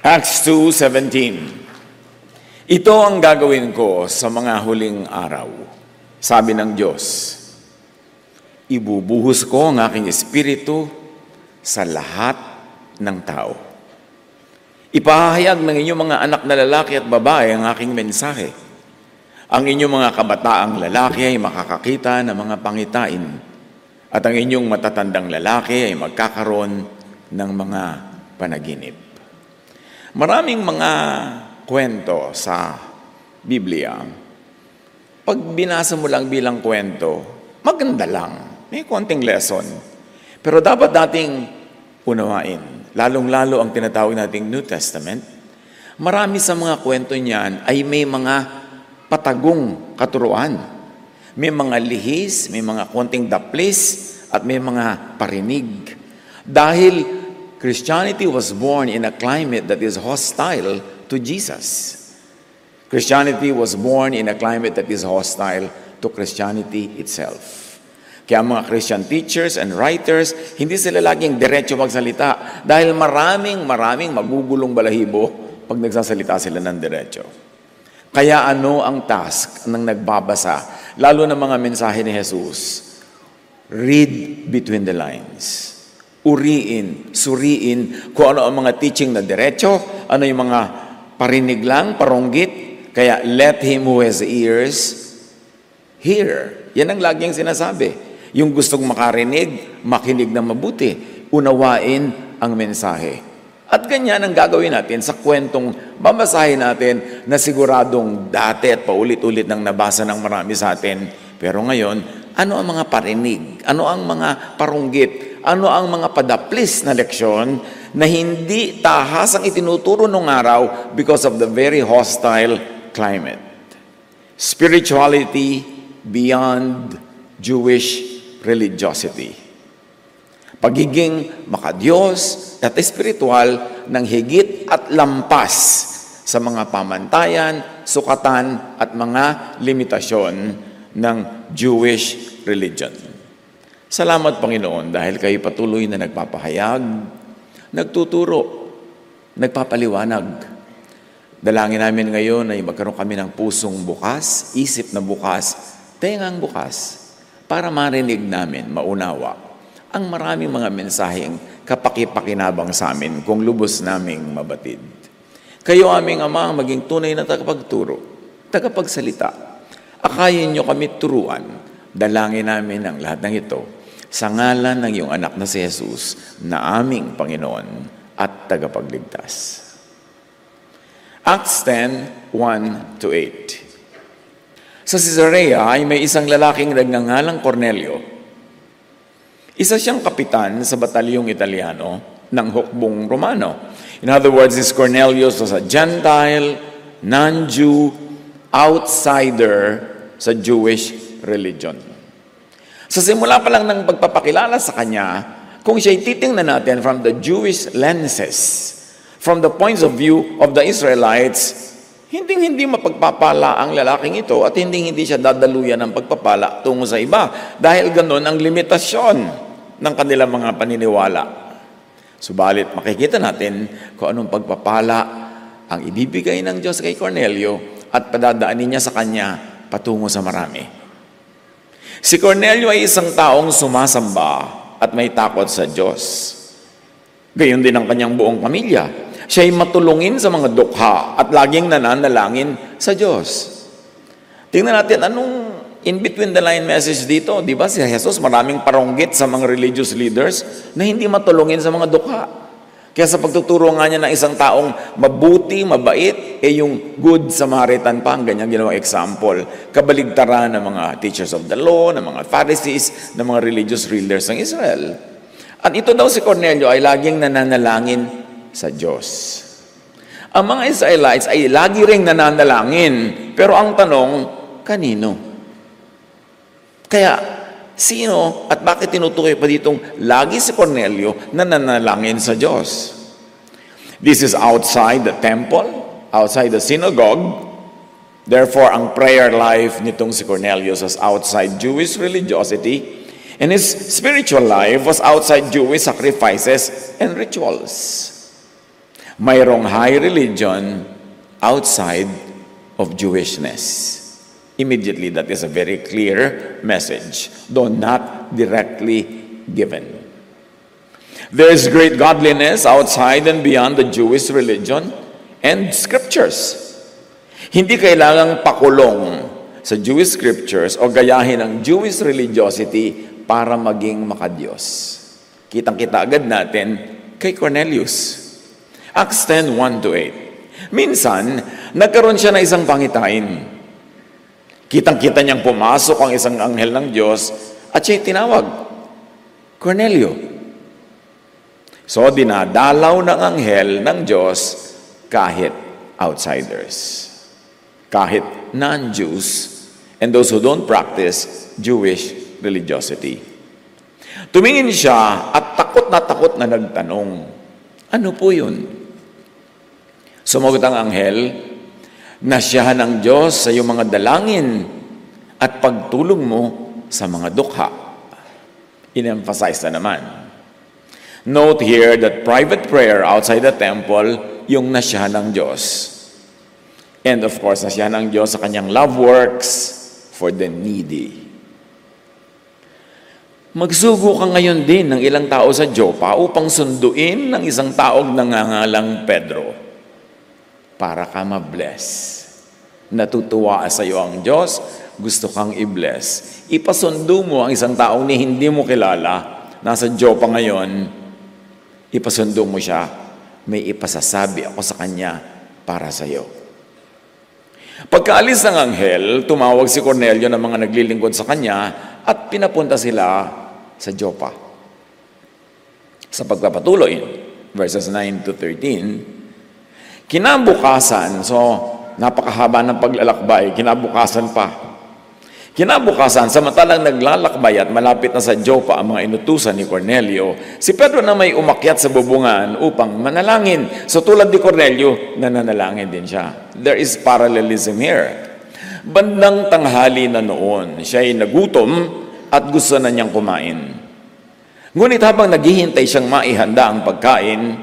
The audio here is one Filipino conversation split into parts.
Acts 2:17. Ito ang gagawin ko sa mga huling araw, sabi ng Diyos. Ibubuhos ko ang aking espiritu sa lahat ng tao. Ipahayag ng inyong mga anak na lalaki at babae ang aking mensahe. Ang inyong mga kabataang lalaki ay makakakita ng mga pangitain, at ang inyong matatandang lalaki ay magkakaroon ng mga panaginip. Maraming mga kwento sa Biblia. Pag binasa mo lang bilang kwento, maganda lang. May konting lesson. Pero dapat nating unawain, lalong-lalo ang tinatawag nating New Testament. Marami sa mga kwento niyan ay may mga patagong katuruan. May mga lihis, may mga konting daplis, at may mga parinig. Dahil Christianity was born in a climate that is hostile to Jesus. Christianity was born in a climate that is hostile to Christianity itself. Kaya mga Christian teachers and writers, hindi sila laging diretso magsalita dahil maraming magugulong balahibo pag nagsasalita sila ng diretso. Kaya ano ang task ng nagbabasa, lalo na mga mensahe ni Jesus? Read between the lines. Uriin, suriin kung ano ang mga teaching na diretso, ano yung mga parinig lang, paronggit. Kaya let him who has ears hear. Yan ang laging sinasabi. Yung gustong makarinig, makinig na mabuti, unawain ang mensahe. At ganyan ang gagawin natin sa kwentong babasahin natin na siguradong dati at paulit-ulit nang nabasa ng marami sa atin. Pero ngayon, ano ang mga parinig? Ano ang mga paronggit? Ano ang mga padaplis na leksyon na hindi tahas ang itinuturo nung araw because of the very hostile climate? Spirituality beyond Jewish religiosity. Pagiging makadiyos at espiritual ng higit at lampas sa mga pamantayan, sukatan at mga limitasyon ng Jewish religion. Salamat, Panginoon, dahil kayo patuloy na nagpapahayag, nagtuturo, nagpapaliwanag. Dalangin namin ngayon ay magkaroon kami ng pusong bukas, isip na bukas, tengang bukas, para marinig namin, maunawa, ang maraming mga mensaheng kapakipakinabang sa amin kung lubos naming mabatid. Kayo aming Ama, maging tunay na tagapagturo, tagapagsalita. Akayin niyo kami turuan. Dalangin namin ang lahat ng ito sa ngalan ng iyong anak na si Jesus na aming Panginoon at tagapagligtas. Acts 10:1-8. Sa Caesarea ay may isang lalaking nagngangalang Cornelio. Isa siyang kapitan sa batalyong Italiano ng hukbong Romano. In other words, this Cornelius was a Gentile, non-Jew, outsider sa Jewish religion. Sa simula pa lang ng pagpapakilala sa kanya, kung siya'y titingnan natin from the Jewish lenses, from the points of view of the Israelites, hindi mapagpapala ang lalaking ito at hindi siya dadaluyan ng pagpapala tungo sa iba dahil ganun ang limitasyon ng kanilang mga paniniwala. Subalit makikita natin kung anong pagpapala ang ibibigay ng Diyos kay Cornelio at padadaanin niya sa kanya patungo sa marami. Si Cornelio ay isang taong sumasamba at may takot sa Diyos. Gayon din ang kanyang buong pamilya. Siya ay matulungin sa mga dukha at laging nananalangin sa Diyos. Tingnan natin anong in between the line message dito. Di ba si Jesus maraming paronggit sa mga religious leaders na hindi matulungin sa mga dukha. Kaya sa pagtuturo nga niya ng isang taong mabuti, mabait, yung good Samaritan pa, ang ganyang ginawang example. Kabaligtaran ng mga teachers of the law, ng mga Pharisees, ng mga religious leaders ng Israel. At ito daw si Cornelio ay laging nananalangin sa Diyos. Ang mga Israelites ay lagi ring nananalangin, pero ang tanong, kanino? Kaya, sino at bakit tinutukoy pa ditong lagi si Cornelio na nananalangin sa Diyos? This is outside the temple, outside the synagogue. Therefore, ang prayer life nitong si Cornelius was outside Jewish religiosity, and his spiritual life was outside Jewish sacrifices and rituals. mayroong high religion outside of Jewishness. Immediately, that is a very clear message, though not directly given. There is great godliness outside and beyond the Jewish religion and scriptures. Hindi kailangang pakulong sa Jewish scriptures o gayahin ang Jewish religiosity para maging makadiyos. Kitang-kita agad natin kay Cornelius. Acts 10, 1-8. Minsan, nagkaroon siya ng isang pangitain. Kitang-kita niyang pumasok ang isang anghel ng Diyos at siya'y tinawag, Cornelio. So, dinadalaw ng anghel ng Diyos kahit outsiders, kahit non-Jews, and those who don't practice Jewish religiosity. Tumingin siya at takot na nagtanong, ano po yun? Sumagot ang anghel, nasyahan ng Diyos sa iyong mga dalangin at pagtulong mo sa mga dukha. In-emphasize na naman. Note here that private prayer outside the temple, yung nasyahan ng Diyos. And of course, nasyahan ng Diyos sa kanyang love works for the needy. Magsugo ka ngayon din ng ilang tao sa Joppa upang sunduin ng isang taong nangangalang Pedro para ka ma-bless. Natutuwa sa iyo ang Diyos, gusto kang i-bless. Ipasundo mo ang isang taong ni hindi mo kilala, nasa Joppa ngayon, ipasundo mo siya, may ipasasabi ako sa kanya para sa iyo. Pagkaalis ng anghel, tumawag si Cornelio ng mga naglilingkod sa kanya at pinapunta sila sa Joppa. Sa pagpapatuloy, verses 9-13, kinabukasan, so napakahaba ng paglalakbay, kinabukasan pa. Kinabukasan, samantalang naglalakbay at malapit na sa Joppa ang mga inutusan ni Cornelio, si Pedro na may umakyat sa bubungan upang manalangin. So tulad ni Cornelio, nananalangin din siya. There is parallelism here. Bandang tanghali na noon, siya ay nagutom at gusto na niyang kumain. Ngunit habang naghihintay siyang maihanda ang pagkain,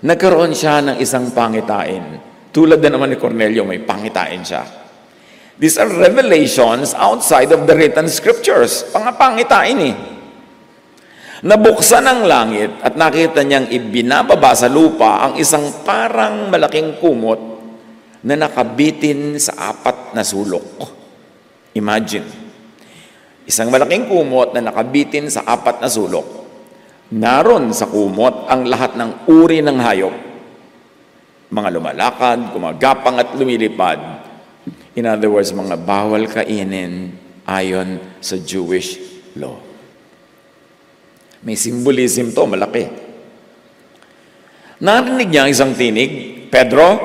nagkaroon siya ng isang pangitain. Tulad na naman ni Cornelio, may pangitain siya. These are revelations outside of the written scriptures. Pangitain eh. Nabuksan ang langit at nakita niyang ibinababa sa lupa ang isang parang malaking kumot na nakabitin sa 4 na sulok. Imagine, isang malaking kumot na nakabitin sa 4 na sulok. Naroon sa kumot ang lahat ng uri ng hayop. Mga lumalakad, gumagapang at lumilipad. In other words, mga bawal kainin ayon sa Jewish law. May symbolism to, malaki. Narinig niya ang isang tinig, Pedro,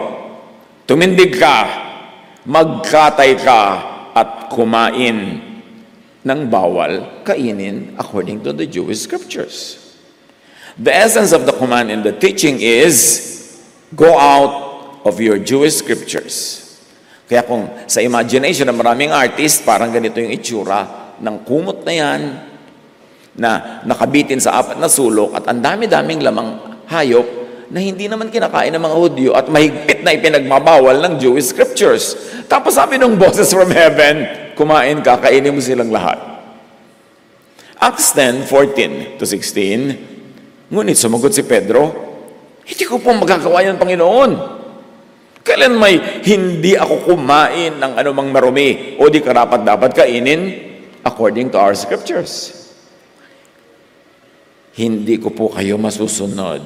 tumindig ka, magkatay ka at kumain ng bawal kainin according to the Jewish scriptures. The essence of the command and the teaching is, go out of your Jewish scriptures. Kaya kung sa imagination ng maraming artist, parang ganito yung itsura ng kumot na yan, na nakabitin sa 4 na sulok at ang dami-daming lamang hayop na hindi naman kinakain ng mga Hudyo at mahigpit na ipinagmabawal ng Jewish scriptures. Tapos sabi ng boses from heaven, kumain ka, kainin mo silang lahat. Acts 10:14-16, ngunit sumagot si Pedro, hindi ko po magagawa yan, Panginoon. Kailan may hindi ako kumain ng anumang marumi o di karapat dapat kainin according to our scriptures? Hindi ko po kayo masusunod.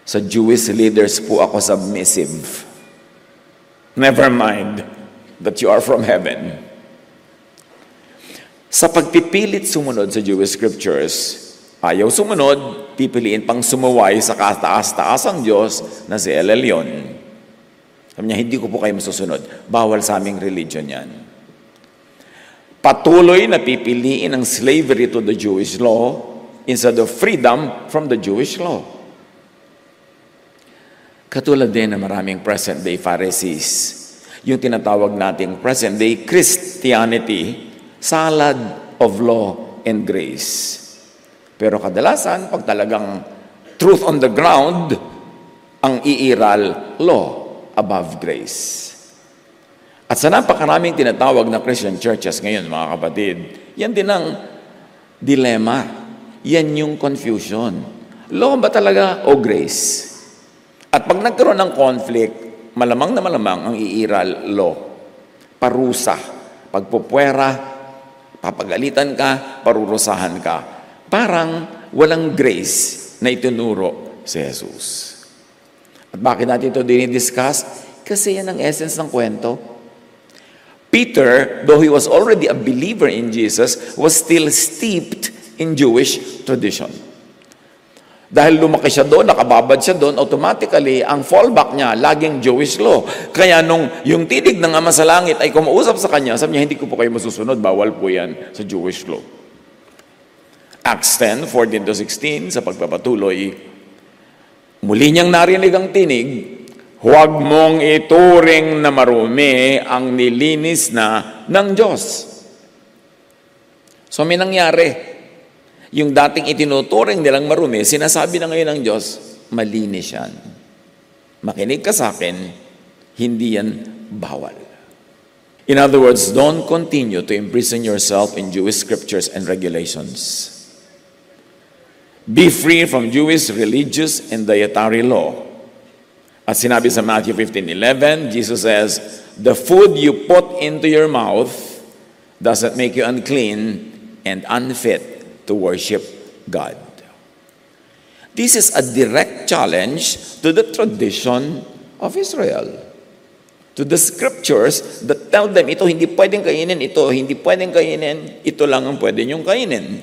Sa Jewish leaders po ako submissive. Never mind that you are from heaven. Sa pagpipilit sumunod sa Jewish scriptures, ayaw sumunod, pipiliin pang sumuway sa kataas-taasang Diyos na si El Elyon. Sabi niya, hindi ko po kayo masusunod. Bawal sa aming religion yan. Patuloy na pipiliin ang slavery to the Jewish law instead of freedom from the Jewish law. Katulad din ng maraming present-day Pharisees, yung tinatawag nating present-day Christianity, salad of law and grace. Pero kadalasan, pag talagang truth on the ground, ang iiral law above grace. At sa napakaraming tinatawag na Christian churches ngayon, mga kapatid, yan din ang dilemma. Yan yung confusion. Law ba talaga o grace? At pag nagkaroon ng conflict, malamang na malamang ang iiral law. Parusa. Pagpupwera, papagalitan ka, parurusahan ka. Parang walang grace na itinuro si Jesus. At bakit natin ito dinidiscuss? Kasi yan ang essence ng kwento. Peter, though he was already a believer in Jesus, was still steeped in Jewish tradition. Dahil lumaki siya doon, nakababad siya doon, automatically, ang fallback niya, laging Jewish law. Kaya nung yung tinig ng Ama sa Langit ay kumausap sa kanya, sabi niya, hindi ko po kayo masusunod, bawal po yan sa Jewish law. Acts 10:14-16, sa pagpapatuloy, muli niyang narinig ang tinig, huwag mong ituring na marumi ang nilinis na ng Diyos. So may nangyari. Yung dating itinuturing nilang marumi, sinasabi na ngayon ng Diyos, malinis yan. Makinig ka sa akin, hindi yan bawal. In other words, don't continue to imprison yourself in Jewish scriptures and regulations. Be free from Jewish religious and dietary law. At sinabi sa Matthew 15:11, Jesus says, the food you put into your mouth doesn't make you unclean and unfit to worship God. This is a direct challenge to the tradition of Israel. To the scriptures that tell them, ito hindi pwedeng kainin, ito hindi pwedeng kainin, ito lang ang pwede niyong kainin.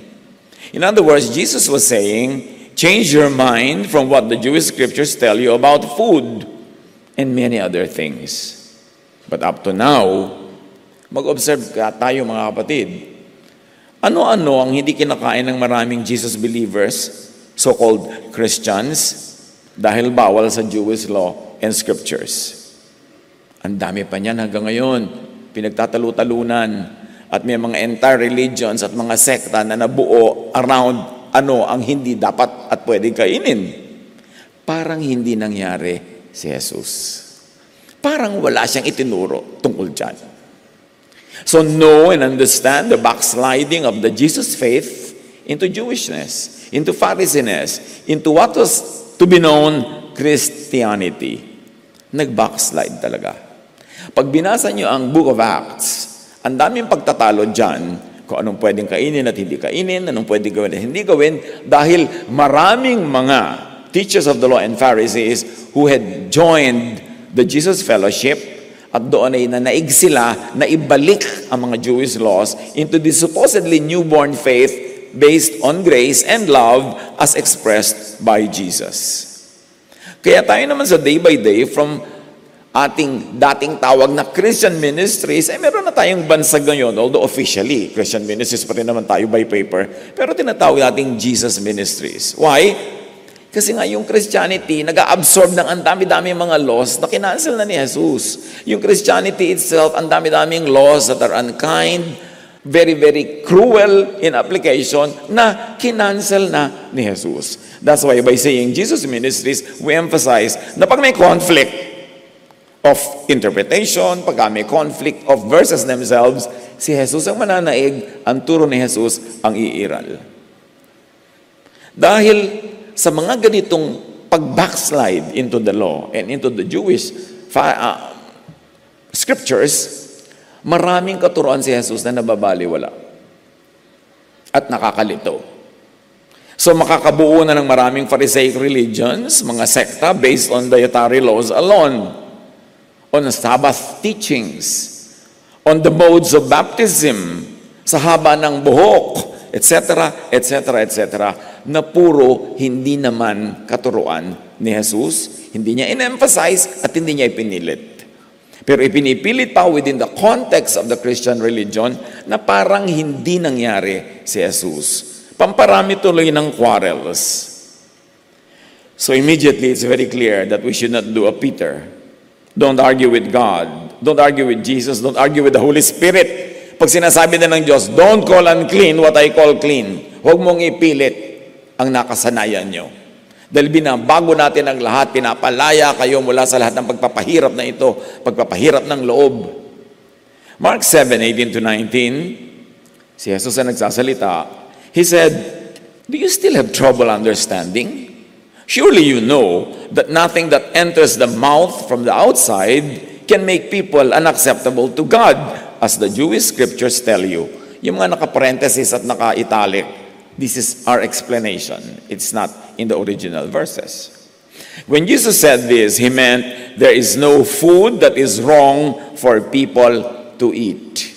In other words, Jesus was saying, change your mind from what the Jewish scriptures tell you about food and many other things. But up to now, mag-observe ka tayo mga kapatid. Ano-ano ang hindi kinakain ng maraming Jesus believers, so-called Christians, dahil bawal sa Jewish law and scriptures? Ang dami pa niyan hanggang ngayon, pinagtatalu-talunan, at may mga entire religions at mga sekta na nabuo around ano ang hindi dapat at pwedeng kainin. Parang hindi nangyari si Jesus. Parang wala siyang itinuro tungkol dyan. So know and understand the backsliding of the Jesus faith into Jewishness, into Pharisainess, into what was to be known Christianity. Nag-backslide talaga. Pag binasa niyo ang Book of Acts, ang daming pagtatalo dyan kung anong pwedeng kainin at hindi kainin, anong pwedeng gawin at hindi gawin, dahil maraming mga teachers of the law and Pharisees who had joined the Jesus Fellowship at doon ay nanaig sila na ibalik ang mga Jewish laws into the supposedly newborn faith based on grace and love as expressed by Jesus. Kaya tayo naman sa day by day from ating dating tawag na Christian ministries, meron na tayong bansag ngayon, although officially, Christian ministries pa rin naman tayo by paper, pero tinatawag nating Jesus ministries. Why? Kasi nga yung Christianity, nag-absorb ng ang dami-dami mga laws na kinancel na ni Jesus. Yung Christianity itself, ang dami-daming laws that are unkind, very, very cruel in application, na kinancel na ni Jesus. That's why by saying Jesus ministries, we emphasize na pag may conflict of interpretation, pag may conflict of verses themselves, si Jesus ang mananaig, ang turo ni Jesus ang iiral. Dahil sa mga ganitong pag-backslide into the law and into the Jewish scriptures, maraming katuruan si Jesus na nababaliwala at nakakalito. So makakabuo na ng maraming Pharisaic religions, mga sekta based on dietary laws alone, on Sabbath teachings, on the modes of baptism, sa haba ng buhok, etc., etc., etc., na puro hindi naman katuruan ni Jesus, hindi niya in-emphasize at hindi niya ipinilit. Pero ipinipilit pa within the context of the Christian religion na parang hindi nangyari si Jesus. Pamparami tuloy ng quarrels. So immediately it's very clear that we should not do a Peter. Don't argue with God. Don't argue with Jesus. Don't argue with the Holy Spirit. Pag sinasabi na ng Diyos, don't call unclean what I call clean. Huwag mong ipilit ang nakasanayan nyo. Dahil binabago natin ang lahat, pinapalaya kayo mula sa lahat ng pagpapahirap na ito, pagpapahirap ng loob. Mark 7:18 to 19, si Jesus ang nagsasalita. He said, "Do you still have trouble understanding? Surely you know that nothing that enters the mouth from the outside can make people unacceptable to God, as the Jewish scriptures tell you." Yung mga naka-parenthesis at naka-italic, this is our explanation. It's not in the original verses. When Jesus said this, he meant there is no food that is wrong for people to eat.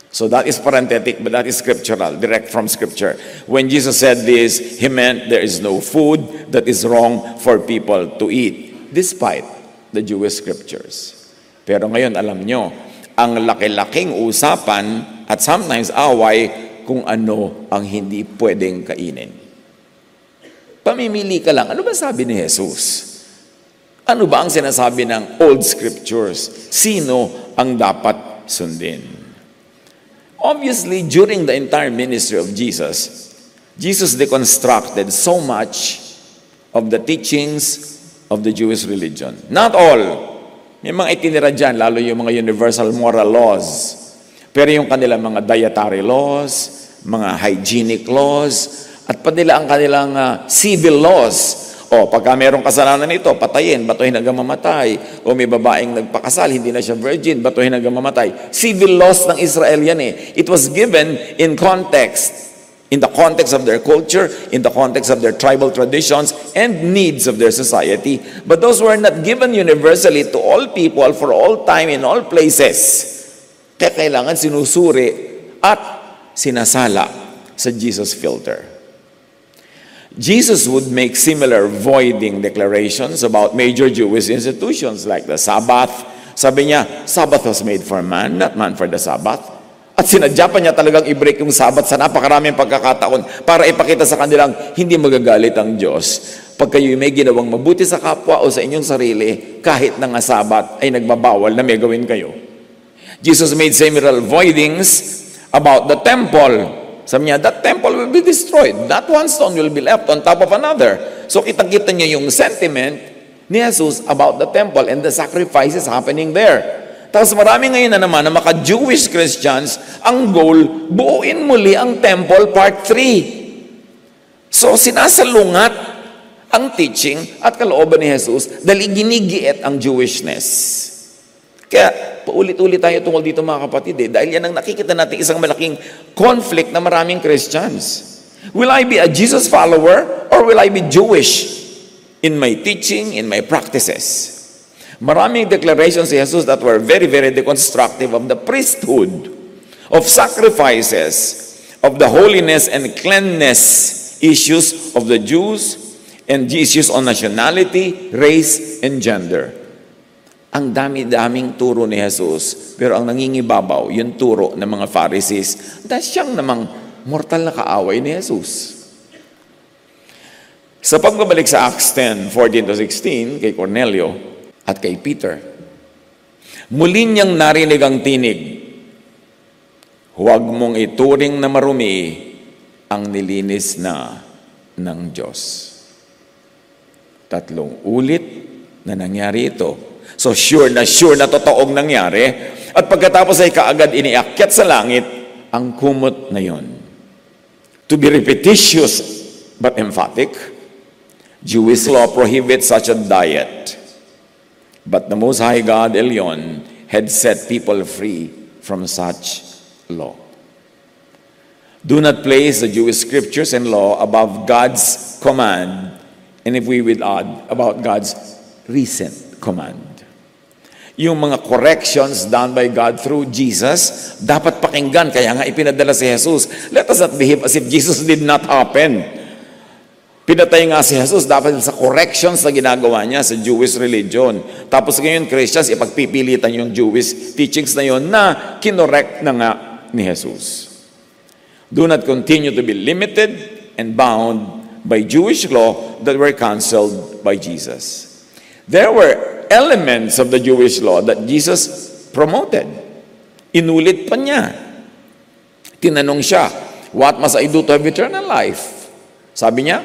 So that is parenthetic, but that is scriptural, direct from Scripture. When Jesus said this, he meant there is no food that is wrong for people to eat, despite the Jewish scriptures. Pero ngayon, alam nyo, ang laki-laking usapan at sometimes away kung ano ang hindi pwedeng kainin. Pamimili ka lang. Ano ba sabi ni Jesus? Ano ba ang sinasabi ng old scriptures? Sino ang dapat sundin? Obviously, during the entire ministry of Jesus, Jesus deconstructed so much of the teachings of the Jewish religion. Not all. May mga itinira dyan, lalo yung mga universal moral laws. Pero yung kanilang mga dietary laws, mga hygienic laws, at pa nila ang kanilang civil laws. O, pagka mayroong kasalanan nito, patayin, batuhin hanggang mamatay. O may babaeng nagpakasal, hindi na siya virgin, batuhin hanggang mamatay. Civil laws ng Israel yan eh. It was given in context. In the context of their culture, in the context of their tribal traditions, and needs of their society. But those were not given universally to all people for all time in all places. Kaya kailangan sinusuri at sinasala sa Jesus filter. Jesus would make similar voiding declarations about major Jewish institutions like the Sabbath. Sabi niya, Sabbath was made for man, not man for the Sabbath. At sinadya pa niya talagang i-break yung Sabbath sa napakaraming pagkakataon para ipakita sa kanilang hindi magagalit ang Diyos. Pag kayo may ginawang mabuti sa kapwa o sa inyong sarili, kahit na nga Sabbath ay nagbabawal na may gawin kayo. Jesus made similar voidings about the temple. Sabi niya, that temple will be destroyed. That one stone will be left on top of another. So kitang-kita niya yung sentiment ni Jesus about the temple and the sacrifices happening there. Tapos marami ngayon na naman na maka-Jewish Christians, ang goal, buuin muli ang temple part 3. So sinasalungat ang teaching at kalooban ni Jesus dahil ginigiit ang Jewishness. Kaya paulit-ulit tayo tungkol dito mga kapatid dahil yan ang nakikita natin isang malaking conflict na maraming Christians. Will I be a Jesus follower or will I be Jewish in my teaching, in my practices? Maraming declarations si Jesus that were very, very deconstructive of the priesthood, of sacrifices, of the holiness and cleanliness issues of the Jews, and issues on nationality, race, and gender. Ang dami-daming turo ni Jesus, pero ang nangingibabaw, yung turo ng mga Pharisees, dahil siyang namang mortal na kaaway ni Jesus. Sa pagbabalik sa Acts 10:14-16, kay Cornelio at kay Peter, muli niyang narinig ang tinig, huwag mong ituring na marumi ang nilinis na ng Diyos. 3 ulit na nangyari ito. So sure na totoong nangyari. At pagkatapos ay kaagad iniakyat sa langit ang kumot na yon. To be repetitious but emphatic, Jewish law prohibits such a diet. But the Most High God, Elyon, had set people free from such law. Do not place the Jewish scriptures and law above God's command, and if we will add, about God's recent command. Yung mga corrections done by God through Jesus, dapat pakinggan. Kaya nga ipinadala si Jesus. Let us not behave as if Jesus did not happen. Pinatay nga si Jesus dapat sa corrections na ginagawa niya sa Jewish religion. Tapos ngayon, Christians, ipagpipilitan yung Jewish teachings na yon na kinorek na nga ni Jesus. Do not continue to be limited and bound by Jewish law that were canceled by Jesus. There were elements of the Jewish law that Jesus promoted. Inulit pa niya. Tinanong siya, what must I do to have eternal life? Sabi niya,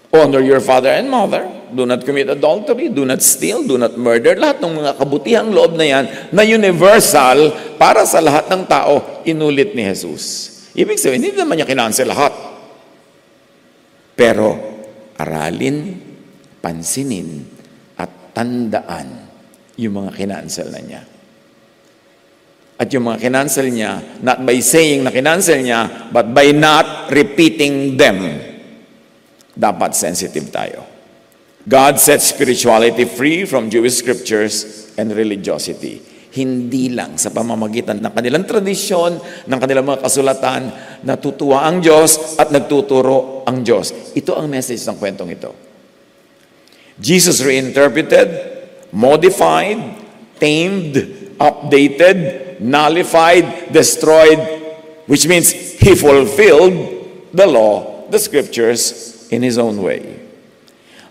Honor your father and mother. Do not commit adultery. Do not steal. Do not murder. Lahat ng mga kabutihang loob na yan na universal para sa lahat ng tao, inulit ni Jesus. Ibig sabihin, hindi naman niya kinansel lahat. Pero, aralin, pansinin, at tandaan yung mga kinansel na niya. At yung mga kinansel niya, not by saying na kinansel niya, but by not repeating them. Dapat sensitive tayo. God set spirituality free from Jewish scriptures and religiosity. Hindi lang sa pamamagitan ng kanilang tradisyon, ng kanilang mga kasulatan, natutuwa ang Diyos at nagtuturo ang Diyos. Ito ang message ng kwentong ito. Jesus reinterpreted, modified, tamed, updated, nullified, destroyed, which means He fulfilled the law, the scriptures, in His own way.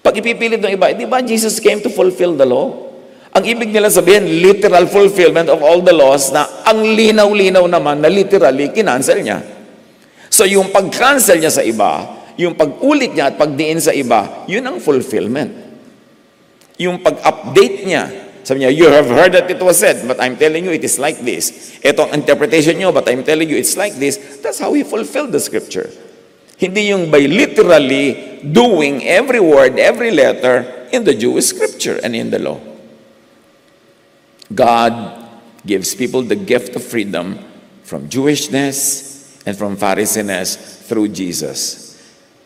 Pag ipipilit ng iba, di ba Jesus came to fulfill the law? Ang ibig nila sabihin, literal fulfillment of all the laws na ang linaw-linaw naman na literally kinancel niya. So yung pag-cancel niya sa iba, yung pag-ulit niya at pagdiin sa iba, yun ang fulfillment. Yung pag-update niya, sabi niya, you have heard that it was said, but I'm telling you it is like this. Ito ang interpretation niyo, but I'm telling you it's like this. That's how He fulfilled the scripture. Hindi yung by literally doing every word, every letter in the Jewish scripture and in the law. God gives people the gift of freedom from Jewishness and from Pharisainess through Jesus.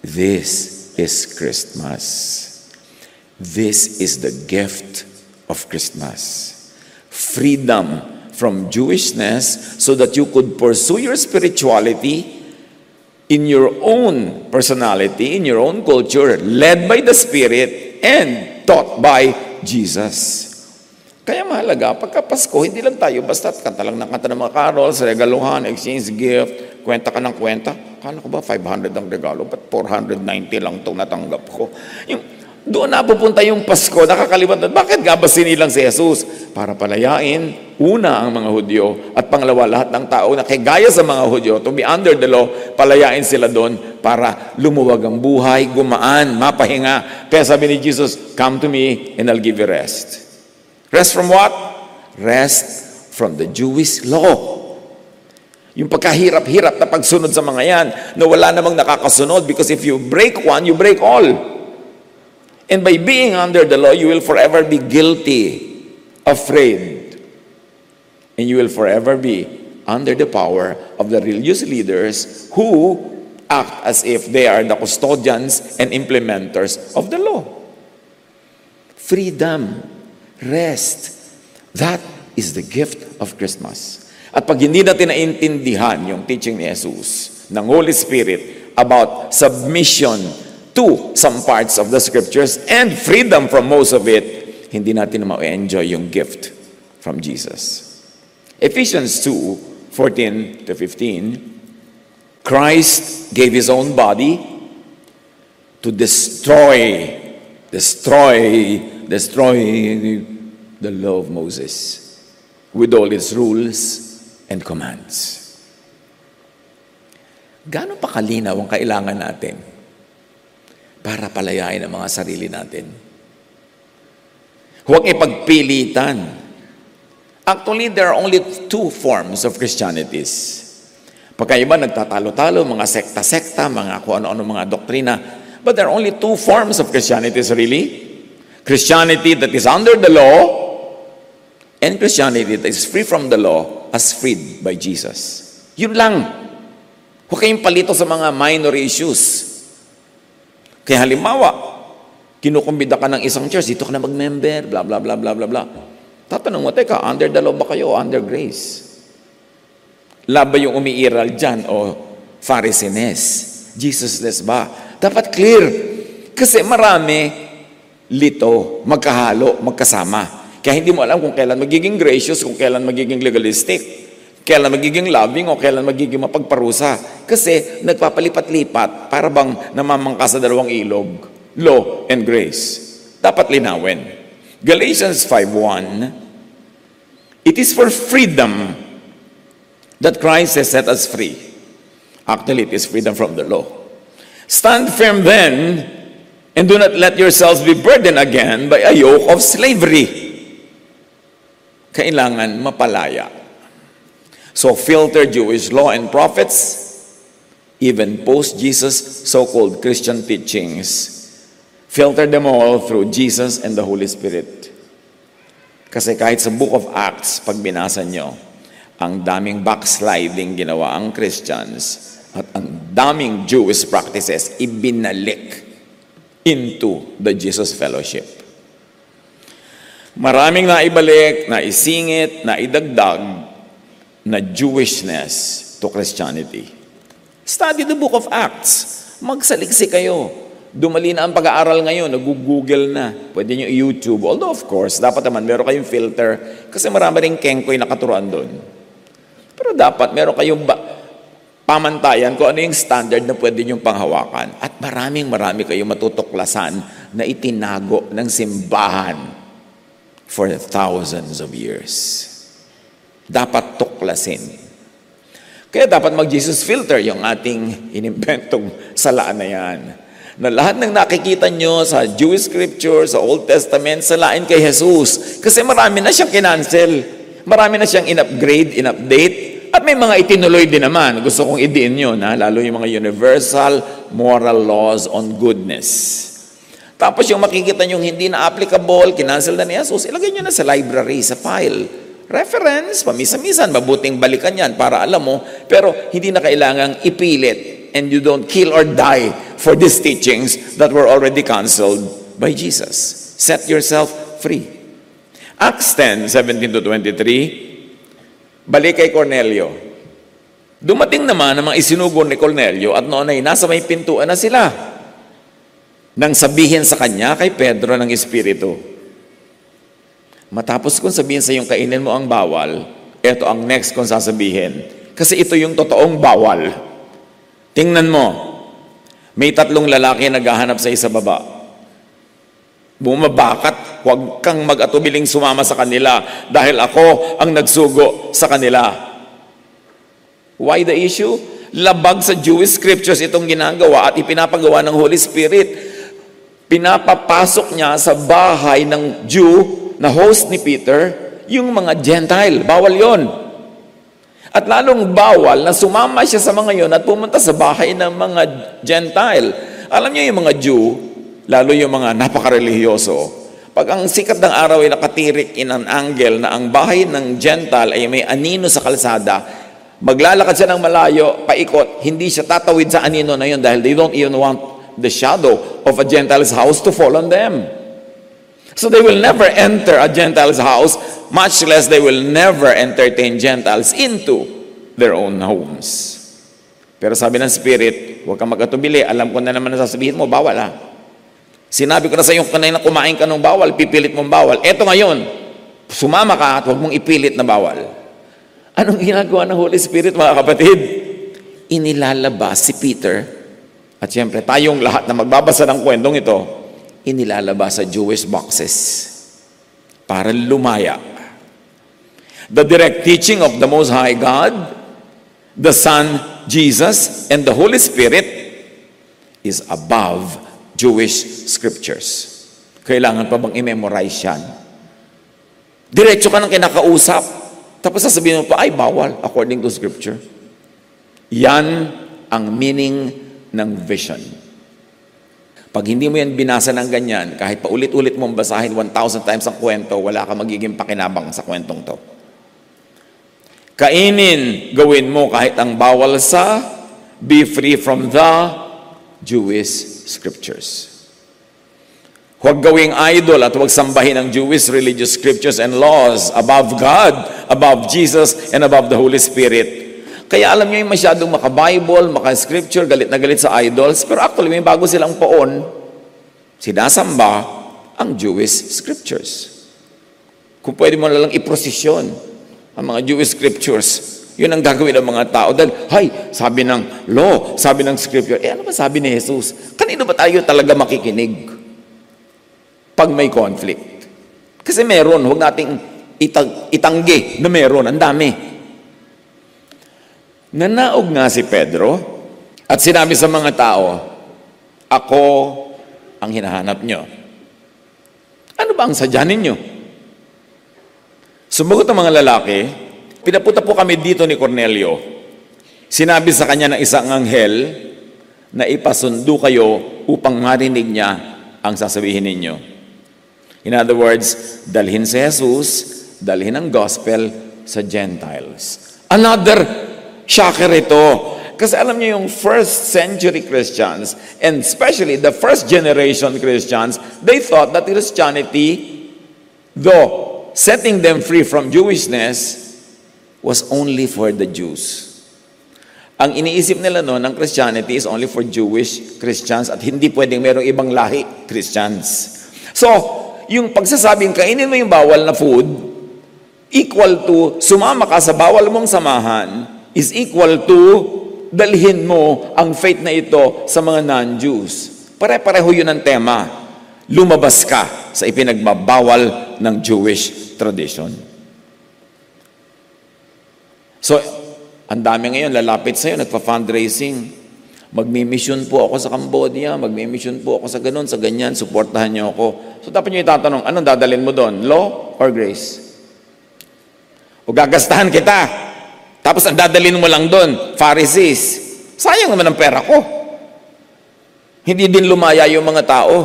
This is Christmas. This is the gift of Christmas. Freedom from Jewishness so that you could pursue your spirituality in your own personality, in your own culture, led by the Spirit and taught by Jesus. Kaya mahalaga, pagka Pasko, hindi lang tayo basta kanta lang ng kanta ng mga carols, regaluhan, exchange gift, kwenta ka ng kwenta. Kala ko ba 500 ang regalo, but 490 lang itong natanggap ko. Doon napupunta yung Pasko, nakakalimutan. Bakit nga ba sinilang si Jesus? Para palayain, una ang mga Hudyo, at pangalawa lahat ng tao na kagaya sa mga Hudyo, to be under the law, palayain sila doon para lumuwag ang buhay, gumaan, mapahinga. Kaya sabi ni Jesus, come to me and I'll give you rest. Rest from what? Rest from the Jewish law. Yung pagkahirap-hirap na pagsunod sa mga yan, na wala namang nakakasunod because if you break one, you break all. And by being under the law, you will forever be guilty, afraid. And you will forever be under the power of the religious leaders who act as if they are the custodians and implementers of the law. Freedom, rest, that is the gift of Christmas. At pag hindi natin naintindihan yung teaching ni Jesus, ng Holy Spirit, about submission to some parts of the scriptures and freedom from most of it, hindi natin ma-enjoy yung gift from Jesus. Ephesians 2:14-15, Christ gave His own body to destroy the law of Moses with all its rules and commands. Gaano pa kalinaw ang kailangan natin para palayain ang mga sarili natin? Huwag ipagpilitan. Actually, there are only two forms of Christianities. Pagka iba nagtatalo-talo, mga sekta-sekta, mga kung ano-ano mga doktrina. But there are only two forms of Christianities really. Christianity that is under the law and Christianity that is free from the law as freed by Jesus. Yun lang. Huwag kayong palito sa mga minor issues. Kaya halimbawa, kinukumbida ka ng isang church, dito ka na mag-member, blah, blah, blah, blah, blah, blah. Tatanong mo, teka, under the law ba kayo o under grace? Laba yung umiiral dyan o Pharisainess? Jesusless ba? Dapat clear. Kasi marami lito, magkahalo, magkasama. Kaya hindi mo alam kung kailan magiging gracious, kung kailan magiging legalistic, kailan magiging loving o kailan magiging mapagparusa. Kasi nagpapalipat-lipat para bang namamangka sa dalawang ilog, law and grace. Dapat linawin. Galatians 5:1, it is for freedom that Christ has set us free. Actually, it is freedom from the law. Stand firm then And do not let yourselves be burdened again by a yoke of slavery. Kailangan mapalaya. So filter Jewish law and prophets, even post-Jesus so-called Christian teachings. Filter them all through Jesus and the Holy Spirit. Kasi kahit sa Book of Acts, pag binasa nyo, ang daming backsliding ginawa ang Christians at ang daming Jewish practices ibinalik into the Jesus Fellowship. Maraming naibalik, naisingit, naidagdag na Jewishness to Christianity. Study the Book of Acts. Magsaliksi kayo. Dumali na ang pag-aaral ngayon, nag-google na. Pwede nyo i-YouTube. Although of course, dapat naman meron kayong filter kasi marami rin kengkoy nakaturuan doon. Pero dapat meron kayong pamantayan kung ano yung standard na pwede nyong panghawakan. At marami kayong matutuklasan na itinago ng simbahan for thousands of years. Dapat tuklasin. Kaya dapat mag-Jesus filter yung ating inimbentong salaan na yan. Na lahat ng nakikita nyo sa Jewish scripture, sa Old Testament, salain kay Jesus. Kasi marami na siyang kinancel. Marami na siyang in-upgrade, in-update. At may mga itinuloy din naman. Gusto kong idiin yun, lalo yung mga universal moral laws on goodness. Tapos yung makikita nyo hindi na applicable, kinancel na ni Jesus, ilagay nyo na sa library, sa file. Reference, pamisa-misan, mabuting balikan yan para alam mo, pero hindi na kailangang ipilit and you don't kill or die for these teachings that were already canceled by Jesus. Set yourself free. Acts 10:17-23, balik kay Cornelio. Dumating naman ang mga isinugo ni Cornelio at noon ay nasa may pintuan na sila nang sabihin sa kanya kay Pedro ng Espiritu. Matapos kong sabihin sa iyong kainin mo ang bawal, ito ang next kong sasabihin. Kasi ito yung totoong bawal. Tingnan mo, may 3 lalaki naghahanap sa isa baba. Bumabakat, huwag kang mag-atubiling sumama sa kanila dahil ako ang nagsugo sa kanila. Why the issue? Labag sa Jewish scriptures itong ginagawa at ipinapagawa ng Holy Spirit. Pinapapasok niya sa bahay ng Jew na host ni Peter, yung mga Gentile. Bawal yon. At lalong bawal na sumama siya sa mga yon at pumunta sa bahay ng mga Gentile. Alam niyo yung mga Jew, lalo yung mga napakarelihiyoso, pag ang sikat ng araw ay nakatirik in an angle na ang bahay ng Gentile ay may anino sa kalsada, maglalakad siya ng malayo, paikot, hindi siya tatawid sa anino na yun dahil they don't even want the shadow of a Gentile's house to fall on them. So they will never enter a Gentile's house, much less they will never entertain Gentiles into their own homes. Pero sabi ng Spirit, huwag kang mag-atubili, alam ko na naman na sasabihin mo, bawal ha. Sinabi ko na sa iyo kanina kumain ka ng bawal, pipilit mong bawal. Eto ngayon, sumama ka at huwag mong ipilit na bawal. Anong ginagawa ng Holy Spirit, mga kapatid? Inilalabas si Peter, at siyempre tayong lahat na magbabasa ng kwentong ito, inilalabas sa Jewish boxes para lumaya. The direct teaching of the Most High God, the Son, Jesus, and the Holy Spirit is above Jewish scriptures. Kailangan pa bang i-memorize yan? Diretso ka ng kinakausap, tapos sasabihin mo pa, ay bawal according to scripture. Yan ang meaning ng vision. Pag hindi mo yan binasa ng ganyan, kahit pa ulit-ulit mong basahin 1,000 times ang kwento, wala ka magiging pakinabang sa kwentong to. Kainin, gawin mo kahit ang bawal sa, be free from the Jewish scriptures. Huwag gawing idol at huwag sambahin ang Jewish religious scriptures and laws above God, above Jesus, and above the Holy Spirit. Kaya alam niyo yung masyadong maka-Bible, maka-scripture, galit na galit sa idols, pero actually may bago silang poon, sinasamba ang Jewish scriptures. Kung pwede mo na lang iprosesyon ang mga Jewish scriptures, yun ang gagawin ng mga tao. Dahil, sabi ng law, sabi ng scripture, ano ba sabi ni Jesus? Kanino ba tayo talaga makikinig pag may conflict? Kasi meron, huwag nating itanggi na meron, ang dami. Nanaog nga si Pedro at sinabi sa mga tao, ako ang hinahanap nyo? Ano ba ang sadya ninyo? Sumagot ang mga lalaki, pinapunta po kami dito ni Cornelio. Sinabi sa kanya ng isang anghel na ipasundo kayo upang marinig niya ang sasabihin ninyo. In other words, dalhin si Jesus, dalhin ang gospel sa Gentiles. Another shocker ito. Kasi alam niyo yung first century Christians, and especially the first generation Christians, they thought that Christianity, though setting them free from Jewishness, was only for the Jews. Ang iniisip nila noon, ang Christianity is only for Jewish Christians at hindi pwedeng merong ibang lahi Christians. So, yung pagsasabing kainin mo yung bawal na food, equal to sumama ka sa bawal mong samahan, is equal to dalhin mo ang faith na ito sa mga non-Jews. Pare-pareho yun ang tema. Lumabas ka sa ipinagbabawal ng Jewish tradition. So, ang dami ngayon lalapit sa'yo, nagpa-fundraising. Magmi-mission po ako sa Cambodia, magmi-mission po ako sa ganun, sa ganyan, suportahan niyo ako. So, dapat niyo itatanong, anong dadalhin mo doon? Law or grace? O gagastahan kita? Tapos ang dadalhin mo lang doon, Pharisees. Sayang naman ang pera ko. Hindi din lumaya yung mga tao.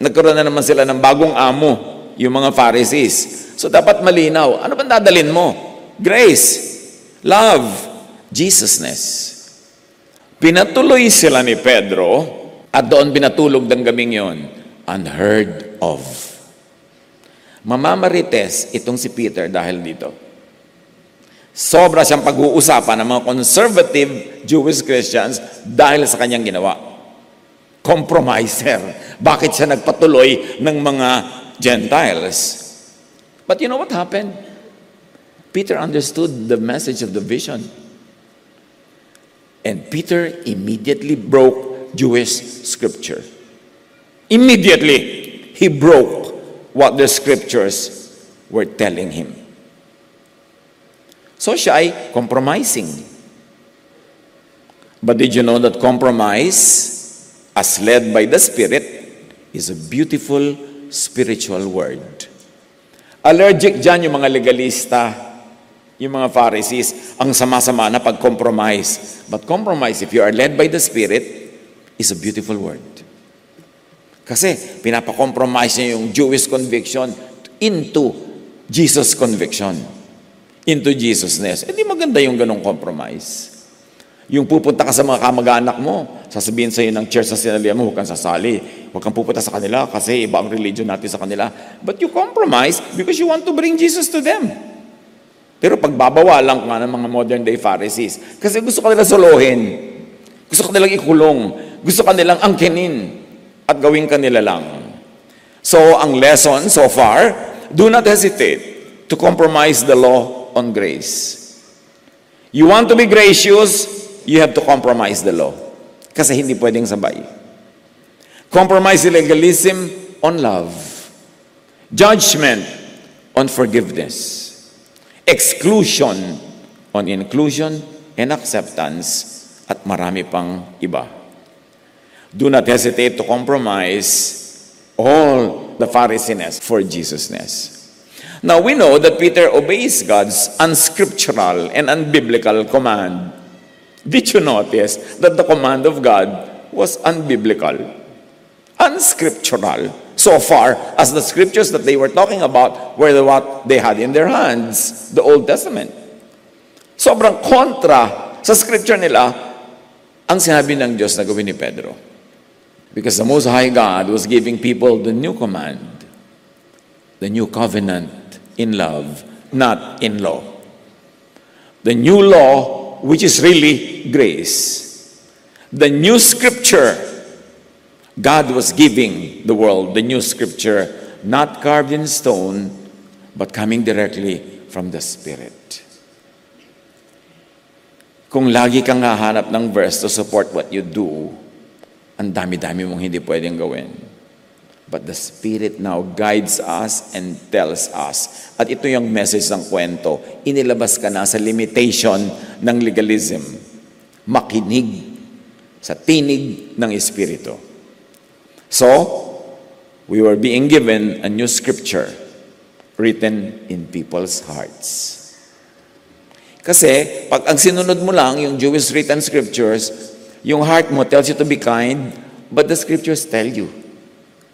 Nagkaroon na naman sila ng bagong amo, yung mga Pharisees. So dapat malinaw. Ano bang dadalhin mo? Grace, love, Jesusness. Pinatuloy sila ni Pedro at doon pinatulog ng gabing yon. Unheard of. Mamamarites itong si Peter dahil dito. Sobra siyang pag-uusapan ng mga conservative Jewish Christians dahil sa kanyang ginawa. Compromiser. Bakit siya nagpatuloy ng mga Gentiles? But you know what happened? Peter understood the message of the vision. And Peter immediately broke Jewish scripture. Immediately, he broke what the scriptures were telling him. So siya ay compromising. But did you know that compromise, as led by the Spirit, is a beautiful spiritual word? Allergic dyan yung mga legalista, yung mga Pharisees, ang sama-sama na pag-compromise. But compromise, if you are led by the Spirit, is a beautiful word. Kasi pinapa-compromise niya yung Jewish conviction into Jesus conviction. Into Jesusness. Hindi maganda yung ganong compromise. Yung pupunta ka sa mga kamag-anak mo, sasabihin sa'yo ng church na sinalihan mo, huwag kang sasali. Huwag kang pupunta sa kanila kasi iba ang religion natin sa kanila. But you compromise because you want to bring Jesus to them. Pero pagbabawalan ka ng mga modern day Pharisees, kasi gusto ka nila solohin. Gusto ka nilang ikulong. Gusto ka nilang angkinin. At gawin ka nila lang. So, ang lesson so far, do not hesitate to compromise the law on grace. You want to be gracious, you have to compromise the law. Kasi hindi pwedeng sabay. Compromise legalism on love. Judgment on forgiveness. Exclusion on inclusion and acceptance. At marami pang iba. Do not hesitate to compromise all the Pharisees for Jesusness. Now, we know that Peter obeys God's unscriptural and unbiblical command. Did you notice that the command of God was unbiblical? Unscriptural. So far as the scriptures that they were talking about were what they had in their hands, the Old Testament. Sobrang kontra sa scripture nila ang sinabi ng Diyos na gawin ni Pedro. Because the Most High God was giving people the new command, the new covenant, in love, not in law. The new law, which is really grace. The new scripture, God was giving the world the new scripture, not carved in stone, but coming directly from the Spirit. Kung lagi kang hahanap ng verse to support what you do, ang dami-dami mong hindi pwedeng gawin. But the Spirit now guides us and tells us. At ito yung message ng kwento. Inilabas ka na sa limitation ng legalism. Makinig sa tinig ng Espiritu. So, we were being given a new scripture written in people's hearts. Kasi, pag ang sinunod mo lang, yung Jewish written scriptures, yung heart mo tells you to be kind, but the scriptures tell you,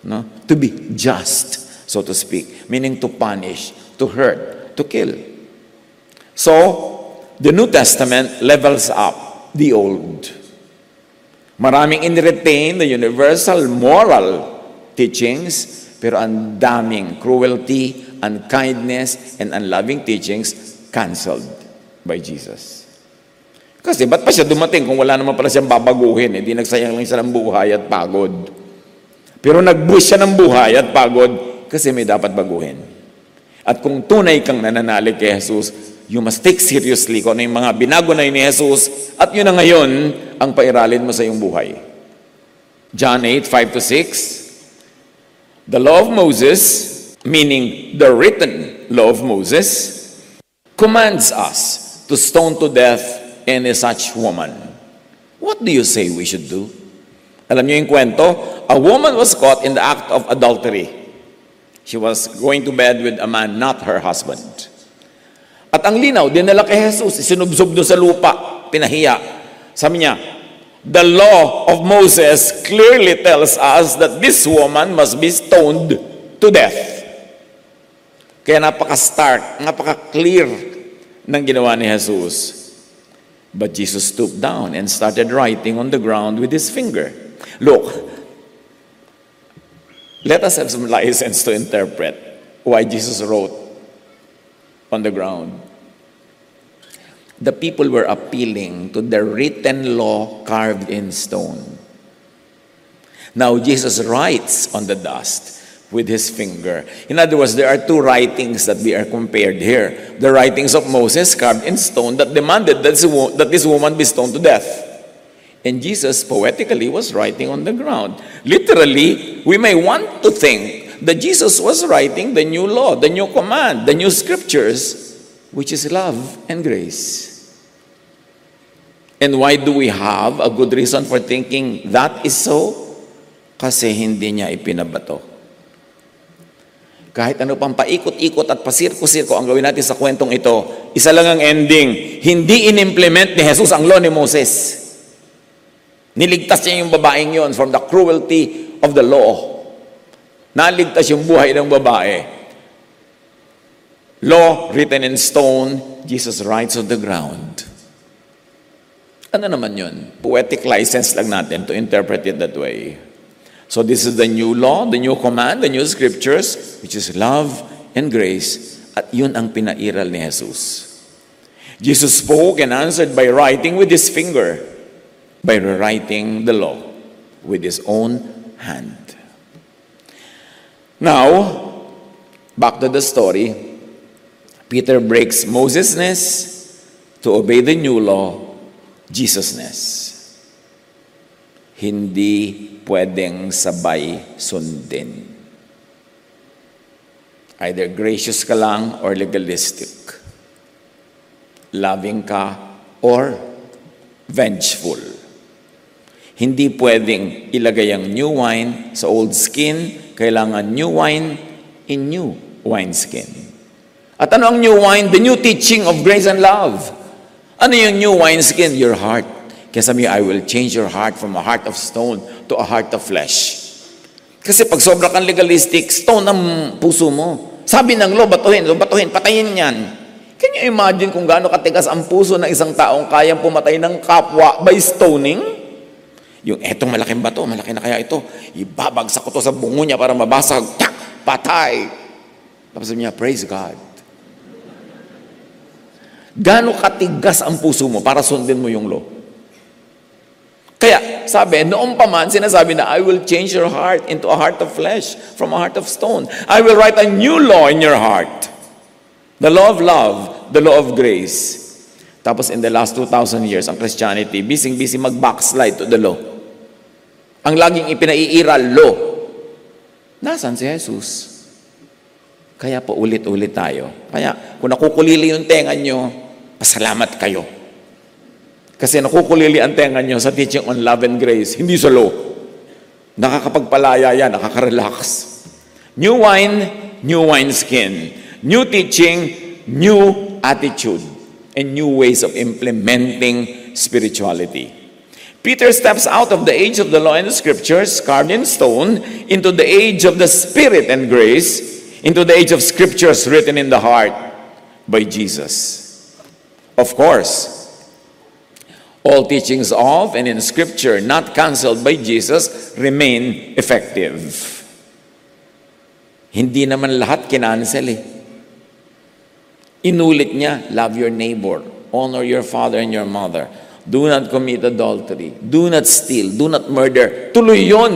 no, to be just, so to speak, meaning to punish, to hurt, to kill. So, the New Testament levels up the Old. Maraming in-retain the universal moral teachings, pero ang daming cruelty, unkindness, and unloving teachings canceled by Jesus. Kasi ba't pa siya dumating kung wala naman pala siyang babaguhin? Hindi nagsayang lang siya ng buhay at pagod. Pero nag-boost siya ng buhay at pagod kasi may dapat baguhin. At kung tunay kang nananalig kay Jesus, you must take seriously kung ano yung mga binago na ni Jesus at yun na ngayon ang pairalin mo sa iyong buhay. John 8:5-6, the law of Moses, meaning the written law of Moses, commands us to stone to death any such woman. What do you say we should do? Alam niyo yung kwento? A woman was caught in the act of adultery. She was going to bed with a man, not her husband. At ang linaw, dinala kay Jesus, sinubsob doon sa lupa, pinahiya. Sabi niya, the law of Moses clearly tells us that this woman must be stoned to death. Kaya napaka-stark, napaka-clear ng ginawa ni Jesus. But Jesus stooped down and started writing on the ground with his finger. Look, let us have some license to interpret why Jesus wrote on the ground. The people were appealing to the written law carved in stone. Now Jesus writes on the dust with his finger. In other words, there are two writings that we are compared here. The writings of Moses carved in stone that demanded that this woman be stoned to death. And Jesus poetically was writing on the ground. Literally, we may want to think that Jesus was writing the new law, the new command, the new scriptures, which is love and grace. And why do we have a good reason for thinking that is so? Kasi hindi niya ipinabato. Kahit ano pang paikot-ikot at pasirko-sirko ang gawin natin sa kwentong ito, isa lang ang ending. Hindi in-implement ni Jesus ang law ni Moses. Niligtas niya yung babaeng yon from the cruelty of the law. Naligtas yung buhay ng babae. Law written in stone, Jesus writes on the ground. Ano naman yun? Poetic license lang natin to interpret it that way. So this is the new law, the new command, the new scriptures, which is love and grace. At yun ang pinairal ni Jesus. Jesus spoke and answered by writing with his finger, by rewriting the law with his own hand. Now, back to the story. Peter breaks Moses' to obey the new law, Jesus-ness. Hindi pwedeng sabay sundin. Either gracious ka lang or legalistic. Loving ka or vengeful. Hindi pwedeng ilagay ang new wine sa old skin, kailangan new wine in new wineskin. At ano ang new wine? The new teaching of grace and love. Ano yung new wineskin? Your heart. Kaya sabi niya, I will change your heart from a heart of stone to a heart of flesh. Kasi pag sobra kang legalistic, stone ang puso mo. Sabi ng law, batuhin, patayin yan. Can you imagine kung gaano katigas ang puso ng isang taong kayang pumatay ng kapwa by stoning? Yung etong malaking bato, malaki na kaya ito, ibabagsak ko to sa bungo niya para mabasag, tak, patay. Tapos sabi niya, praise God. Gaano katigas ang puso mo para sundin mo yung law? Kaya, sabi, noong pa man, sinasabi na, I will change your heart into a heart of flesh from a heart of stone. I will write a new law in your heart. The law of love, the law of grace. Tapos in the last 2,000 years, ang Christianity, busy mag-backslide to the law. Ang laging ipinaiiral, law. Nasaan si Jesus? Kaya po ulit-ulit tayo. Kaya kung nakukulili yung tenga nyo, pasalamat kayo. Kasi nakukulili ang tenga nyo sa teaching on love and grace, hindi sa law. Nakakapagpalaya yan, nakaka-relax. New wine, new wineskin. New teaching, new attitude. And new ways of implementing spirituality. Peter steps out of the age of the law and the scriptures, carved in stone, into the age of the Spirit and grace, into the age of scriptures written in the heart by Jesus. Of course, all teachings of and in scripture not canceled by Jesus remain effective. Hindi naman lahat kinancel eh. Inulit niya, love your neighbor, honor your father and your mother, do not commit adultery, do not steal, do not murder. Tuloy yun.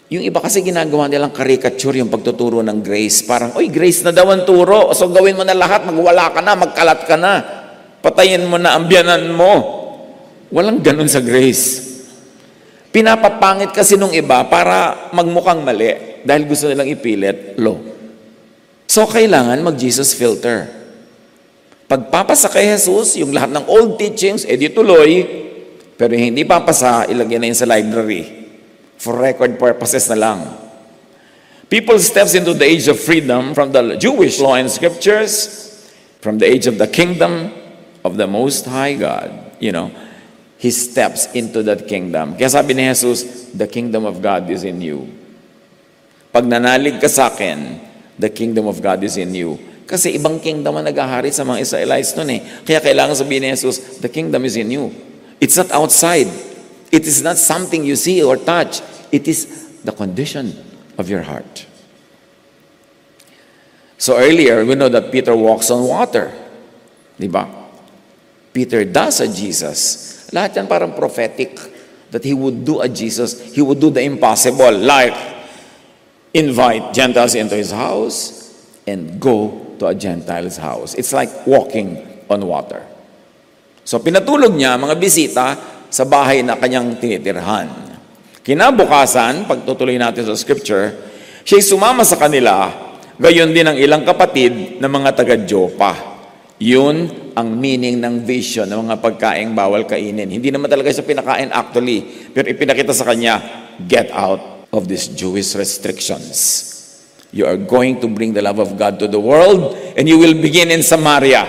Yung iba kasi ginagawa nilang caricature yung pagtuturo ng grace. Parang, oy, grace na daw ang turo. So gawin mo na lahat, magwala ka na, magkalat ka na. Patayin mo na ang biyanan mo. Walang ganun sa grace. Pinapapangit kasi nung iba para magmukhang mali dahil gusto nilang ipilit law. So, kailangan mag-Jesus filter. Pagpapasa kay Jesus, yung lahat ng old teachings, di tuloy, pero hindi papasa, ilagyan na yun sa library. For record purposes na lang. People steps into the age of freedom from the Jewish law and scriptures, from the age of the kingdom of the Most High God. He steps into that kingdom. Kaya sabi ni Jesus, the kingdom of God is in you. Pag nanalig ka sa akin, the kingdom of God is in you. Kasi ibang kingdom ang nag-ahari sa mga Israelites noon eh. Kaya kailangan sabihin ni Jesus, the kingdom is in you. It's not outside. It is not something you see or touch. It is the condition of your heart. So earlier, we know that Peter walks on water. Diba? Peter does a Jesus. Lahat yan parang prophetic. That he would do a Jesus. He would do the impossible. Like, invite Gentiles into his house and go to a Gentile's house. It's like walking on water. So pinatulog niya mga bisita sa bahay na kanyang tinitirhan. Kinabukasan, pagtutuloy natin sa scripture, siya'y sumama sa kanila, gayon din ang ilang kapatid na mga taga-Jopa. Yun ang meaning ng vision ng mga pagkaing bawal kainin. Hindi naman talaga siya pinakain actually, pero ipinakita sa kanya, get out of these Jewish restrictions. You are going to bring the love of God to the world, and you will begin in Samaria.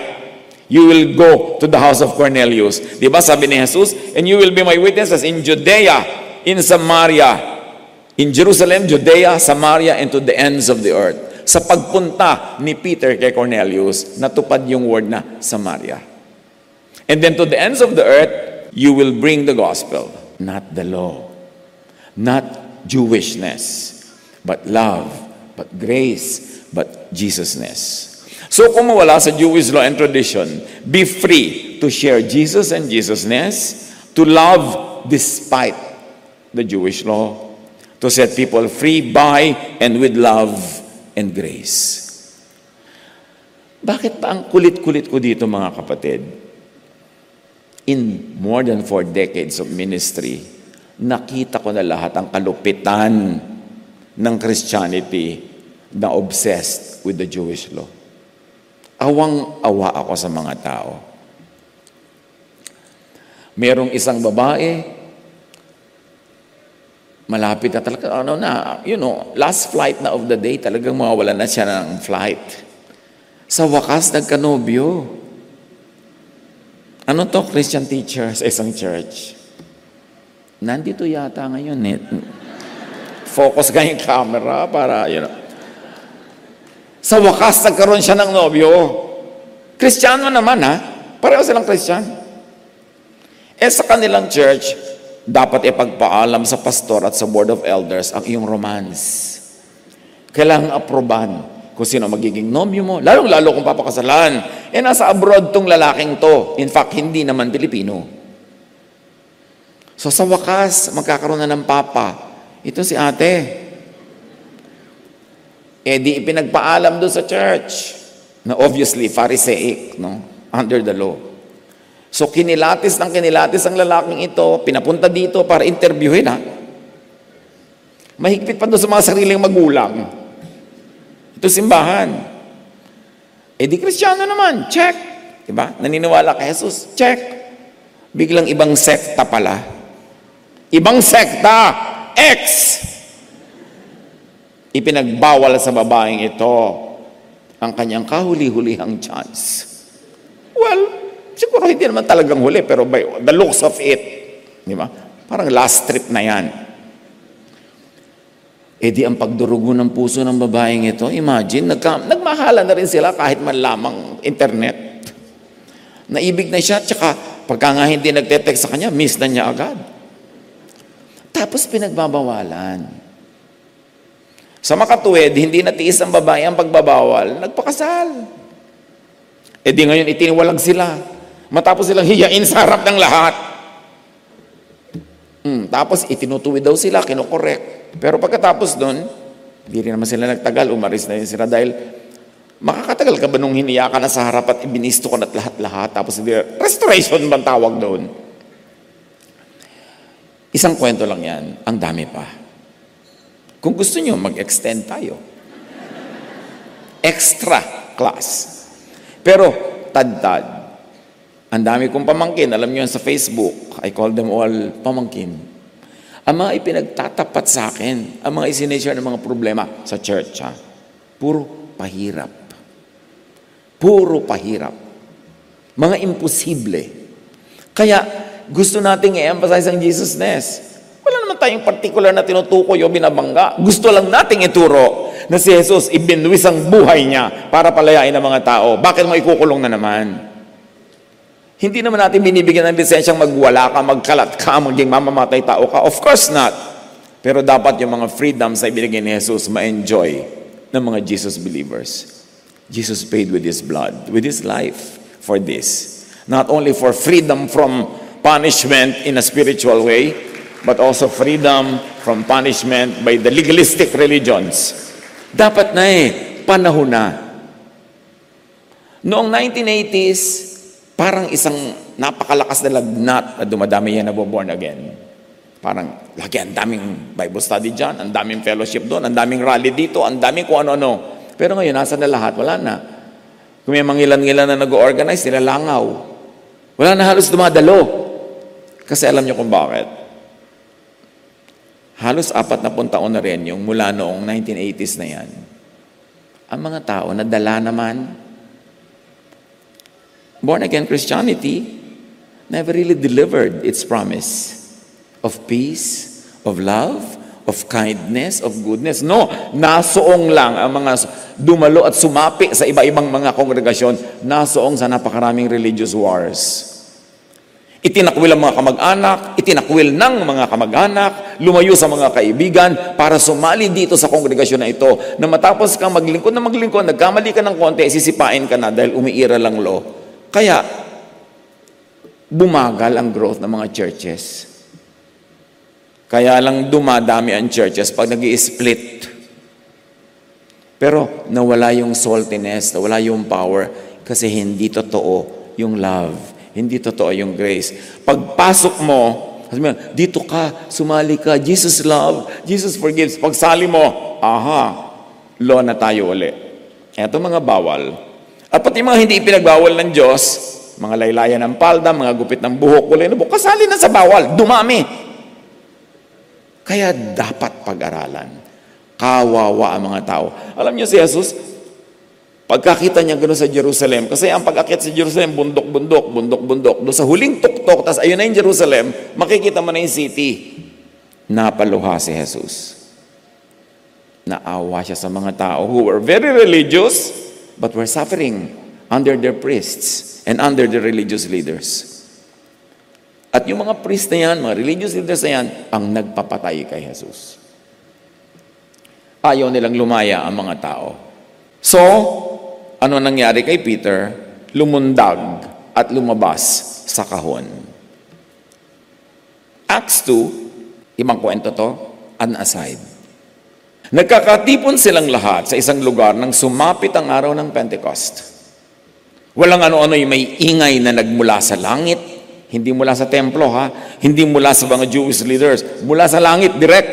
You will go to the house of Cornelius. Diba sabi ni Jesus, and you will be my witnesses in Judea, in Samaria, in Jerusalem, Judea, Samaria, and to the ends of the earth. Sa pagpunta ni Peter kay Cornelius, natupad yung word na Samaria. And then to the ends of the earth, you will bring the gospel, not the law, not Jewishness, but love, but grace, but Jesusness. So kung mawala sa Jewish law and tradition, be free to share Jesus and Jesusness, to love despite the Jewish law, to set people free by and with love and grace. Bakit pa ang kulit-kulit ko dito mga kapatid? In more than 4 decades of ministry, nakita ko na lahat ang kalupitan ng Christianity na obsessed with the Jewish law. Awang-awa ako sa mga tao. Merong isang babae, malapit na talaga, last flight na of the day, talagang mawawala na siya ng flight. Sa wakas, nagkanobyo. Ano to, Christian teacher sa isang church? Nandito yata ngayon eh. Focus ka yung camera para, Sa wakas, nagkaroon siya ng nobyo. Kristiyano naman ha. Pareho silang Christian. Sa kanilang church, dapat ipagpaalam sa pastor at sa board of elders ang iyong romance. Kailangang aproban kung sino magiging nobyo mo. Lalong-lalo kung papakasalan. Nasa abroad tong lalaking to. In fact, hindi naman Pilipino. So sa wakas, magkakaroon na ng papa. Ito si ate. Di ipinagpaalam doon sa church. Na obviously, Pharisaic, under the law. So kinilatis ang lalaking ito, pinapunta dito para interviewin Mahigpit pa doon sa mga sariling magulang. Ito simbahan. Di Kristiyano naman, check. Diba? Naniniwala kay Jesus, check. Biglang ibang sekta pala. Ibang sekta! X. Ipinagbawal sa babaeng ito ang kanyang kahuli-hulihang chance. Well, siguro hindi naman talagang huli, pero by the looks of it, di ba? Parang last trip na yan. E di ang pagdurugo ng puso ng babaeng ito, imagine, nagmahala na rin sila kahit man lamang internet. Naibig na siya, tsaka pagka nga hindi nagte-text sa kanya, miss na niya agad. Tapos pinagbabawalan. Sa makatuwid, hindi natiis ang babae ang pagbabawal, nagpakasal. E di ngayon itiniwalag sila. Matapos silang hiyain sa harap ng lahat. Tapos itinutuwi daw sila, kinokorek. Pero pagkatapos doon, hindi rin naman sila nagtagal, umaris na yun sila dahil makakatagal ka ba nung hiniya ka na sa harap at ibinisto ka na lahat-lahat, tapos hindi, restoration bang tawag doon? Isang kwento lang yan, ang dami pa. Kung gusto nyo, mag-extend tayo. Extra class. Pero, tad-tad, ang dami kong pamangkin, alam nyo yan sa Facebook, I call them all pamangkin. Ang mga ipinagtatapat sa akin, ang mga isineshare ng mga problema sa church, puro pahirap. Puro pahirap. Mga imposible. Kaya gusto nating i-emphasize ang Jesusness. Wala naman tayong particular na tinutukoy o binabangga. Gusto lang nating ituro na si Jesus ibinwis ang buhay niya para palayain ang mga tao. Bakit mo ikukulong na naman? Hindi naman natin binibigyan ng lisensyang magwala ka, magkalat ka, maging mamamatay tao ka. Of course not. Pero dapat yung mga freedoms na ibinigay ni Jesus ma-enjoy ng mga Jesus believers. Jesus paid with His blood, with His life for this. Not only for freedom from punishment in a spiritual way, but also freedom from punishment by the legalistic religions. Dapat na panahon na. Noong 1980s, parang isang napakalakas na lagnat na dumadami yan na born again. Parang, lagi ang daming Bible study dyan, ang daming fellowship doon, ang daming rally dito, ang daming kung ano-ano. Pero ngayon, nasa na lahat? Wala na. Kung may mangilan-ngilan na nag-organize, sila langaw. Wala na halos dumadalo. Kasi alam niyo kung bakit. Halos 40 taon na rin yung mula noong 1980s na yan. Ang mga tao, nadala naman. Born-again Christianity never really delivered its promise of peace, of love, of kindness, of goodness. No, nasoong lang ang mga dumalo at sumapi sa iba-ibang mga kongregasyon, nasoong sa napakaraming religious wars. Itinakwil ang mga kamag-anak, itinakwil ng mga kamag-anak, lumayo sa mga kaibigan para sumali dito sa kongregasyon na ito, na matapos kang maglingkod na maglingkod, nagkamali ka ng konti, sisipain ka na dahil umiira lang lo. Kaya, bumagal ang growth ng mga churches. Kaya lang dumadami ang churches pag nag-i-split. Pero nawala yung saltiness, nawala yung power kasi hindi totoo yung love. Hindi totoo yung grace. Pagpasok mo, dito ka, sumali ka, Jesus love, Jesus forgives. Pagsali mo, law na tayo uli. Ito mga bawal. At pati mga hindi ipinagbawal ng Diyos, mga laylayan ng palda, mga gupit ng buhok, kulay na buhok, kasali na sa bawal, dumami. Kaya dapat pag-aralan. Kawawa ang mga tao. Alam niyo si Jesus, pagkakita niya gano'n sa Jerusalem, kasi ang pag-akit sa Jerusalem, bundok-bundok, bundok-bundok, doon sa huling tuktok, tas ayun na yung Jerusalem, makikita mo na yung city. Napaluha si Jesus. Naawa siya sa mga tao who were very religious, but were suffering under their priests and under the religious leaders. At yung mga priests na yan, mga religious leaders na yan, ang nagpapatay kay Jesus. Ayaw nilang lumaya ang mga tao. So, ano nangyari kay Peter? Lumundag at lumabas sa kahon. Acts 2, ibang kwento to, an aside. Nagkakatipon silang lahat sa isang lugar nang sumapit ang araw ng Pentecost. Walang ano-ano yung may ingay na nagmula sa langit, hindi mula sa templo hindi mula sa mga Jewish leaders, mula sa langit direct.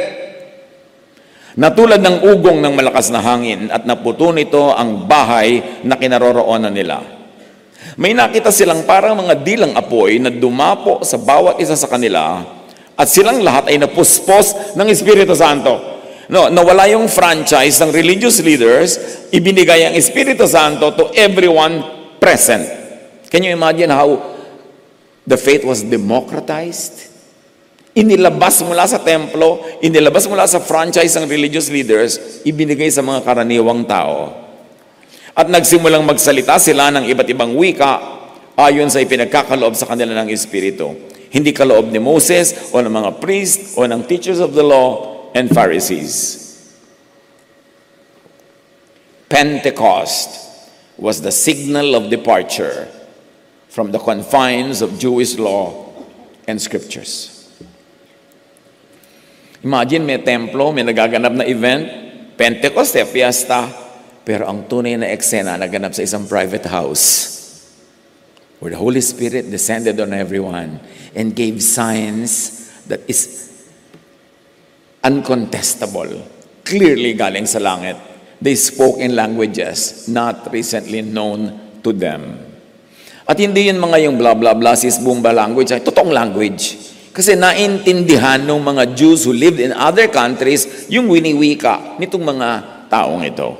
Natulad ng ugong ng malakas na hangin at naputo nito ang bahay na kinaroroonan nila. May nakita silang parang mga dilang apoy na dumapo sa bawat isa sa kanila at silang lahat ay napuspos ng Espiritu Santo. No, nawala yung franchise ng religious leaders, ibinigay ang Espiritu Santo to everyone present. Can you imagine how the faith was democratized? Inilabas mula sa templo, inilabas mula sa franchise ng religious leaders, ibinigay sa mga karaniwang tao. At nagsimulang magsalita sila ng iba't ibang wika ayon sa ipinagkakaloob sa kanila ng Espiritu. Hindi kaloob ni Moses o ng mga priests o ng teachers of the law and Pharisees. Pentecost was the signal of departure from the confines of Jewish law and scriptures. Imagine may templo, may nagaganap na event, Pentecost, fiesta, pero ang tunay na eksena naganap sa isang private house where the Holy Spirit descended on everyone and gave signs that is uncontestable, clearly galing sa langit. They spoke in languages not recently known to them. At hindi yun mga yung blah blah blah sis bumba language, ay totoong language. Kasi naintindihan ng mga Jews who lived in other countries yung winiwika nitong mga taong ito.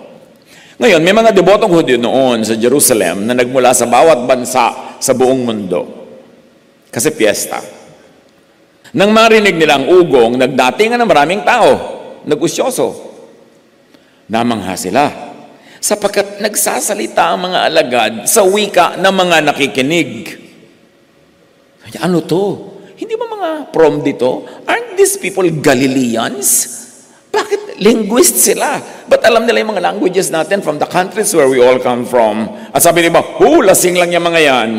Ngayon, may mga debotong Hudyo noon sa Jerusalem na nagmula sa bawat bansa sa buong mundo. Kasi piyesta. Nang marinig nila ang ugong, nagdatingan ng maraming tao, nag-usyoso. Namangha sila, sapagkat nagsasalita ang mga alagad sa wika ng mga nakikinig. Ano to? Hindi ba mga prom dito? Aren't these people Galileans? Bakit linguists sila? Ba't alam nila yung mga languages natin from the countries where we all come from? At sabi nila, lasing lang yung mga yan.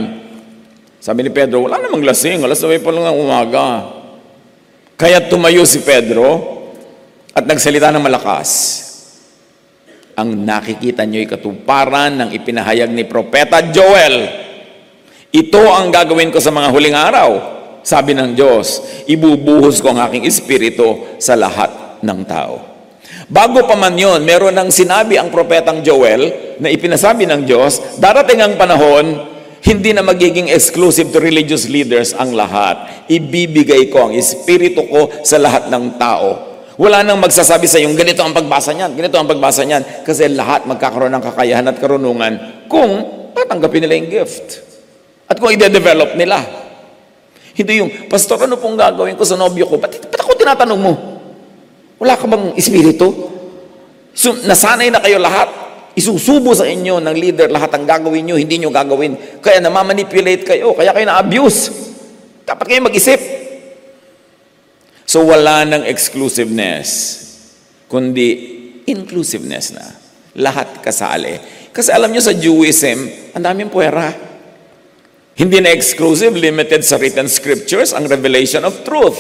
Sabi ni Pedro, wala namang lasing, alas 9 pa lang ng umaga. Kaya tumayo si Pedro at nagsalita ng malakas. Ang nakikita niyo'y katuparan ng ipinahayag ni Propeta Joel. Ito ang gagawin ko sa mga huling araw. Sabi ng Diyos, ibubuhos ko ang aking espiritu sa lahat ng tao. Bago pa man yun, meron ng sinabi ang Propetang Joel na ipinasabi ng Diyos, darating ang panahon, hindi na magiging exclusive to religious leaders ang lahat. Ibibigay ko ang espiritu ko sa lahat ng tao. Wala nang magsasabi sa yung ganito ang pagbasa niyan, ganito ang pagbasa niyan. Kasi lahat magkakaroon ng kakayahan at karunungan kung tatanggapin nila yung gift. At kung i-develop nila. Hindi yung, Pastor, ano pong gagawin ko sa nobyo ko? Ba't ako tinatanong mo? Wala ka bang espiritu? So, nasanay na kayo lahat. Isusubo sa inyo ng leader lahat ang gagawin nyo, hindi nyo gagawin. Kaya namamanipulate kayo, kaya kayo na-abuse. Dapat kayo mag-isip. So wala ng exclusiveness, kundi inclusiveness na. Lahat kasali. Kasi alam nyo sa Jewism, ang daming puwera. Hindi na exclusive, limited sa written scriptures, ang revelation of truth.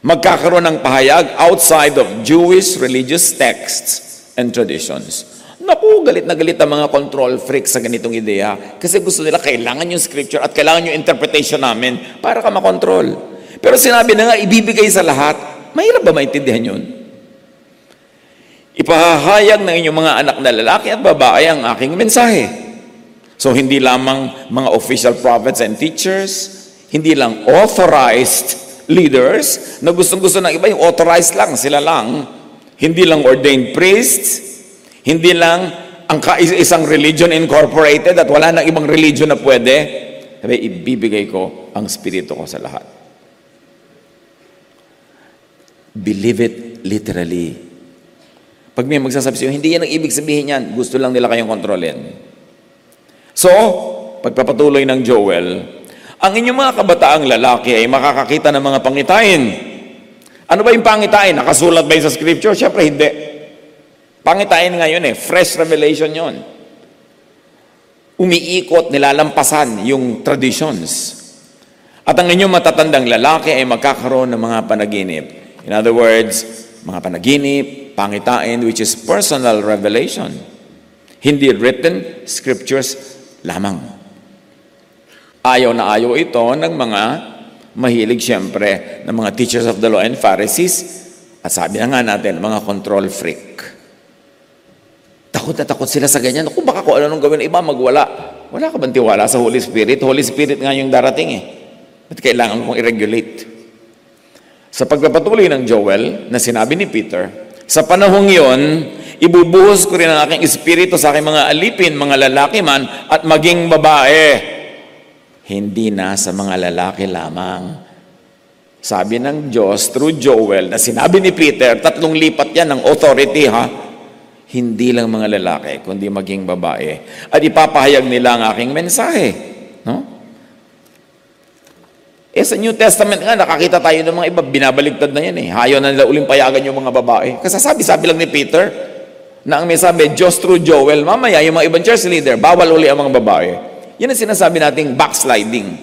Magkakaroon ng pahayag outside of Jewish religious texts and traditions. Naku, galit na galit ang mga control freaks sa ganitong ideya. Kasi gusto nila, kailangan yung scripture at kailangan yung interpretation namin para ka makontrol. Pero sinabi na nga, ibibigay sa lahat. Mahirap ba maintindihan yun? Ipahahayag ng inyong mga anak na lalaki at babae ang aking mensahe. So, hindi lamang mga official prophets and teachers, hindi lang authorized leaders, na gustong-gusto ng iba, yung authorized lang, sila lang. Hindi lang ordained priests, hindi lang ang isang religion incorporated at wala nang ibang religion na pwede. Sabi, ibibigay ko ang spirito ko sa lahat. Believe it literally. Pag may magsasabi sa'yo, hindi yan ang ibig sabihin yan. Gusto lang nila kayong kontrolin. So, pagpapatuloy ng Joel, ang inyong mga kabataang lalaki ay makakakita ng mga pangitain. Ano ba yung pangitain? Nakasulat ba yun sa scripture? Siyempre, hindi. Pangitain ngayon fresh revelation yon. Umiikot, nilalampasan yung traditions. At ang inyong matatandang lalaki ay magkakaroon ng mga panaginip. In other words, mga panaginip, pangitain, which is personal revelation. Hindi written scriptures lamang. Ayaw na ayaw ito ng mga mahilig siyempre ng mga teachers of the law and Pharisees, at sabi na nga natin, mga control freak. Takot na takot sila sa ganyan. Kung baka kung ano nung gawin iba, magwala. Wala ka bang tiwala sa Holy Spirit? Holy Spirit nga yung darating Ba't kailangan kong i-regulate? Sa pagpapatuloy ng Joel na sinabi ni Peter, sa panahong iyon, ibubuhos ko rin ang aking espiritu sa aking mga alipin, mga lalaki man, at maging babae. Hindi na sa mga lalaki lamang. Sabi ng Diyos through Joel na sinabi ni Peter, 3 lipat yan ng authority ha. Hindi lang mga lalaki, kundi maging babae. At ipapahayag nila ang aking mensahe. No? Sa New Testament nga, nakakita tayo ng mga iba, binabaligtad na yan eh. Hayo na nila uling payagan yung mga babae. Kasi sabi lang ni Peter, na ang may sabi, Diyos through Joel, mamaya yung mga ibang church leader, bawal uli ang mga babae. Yun ang sinasabi nating backsliding.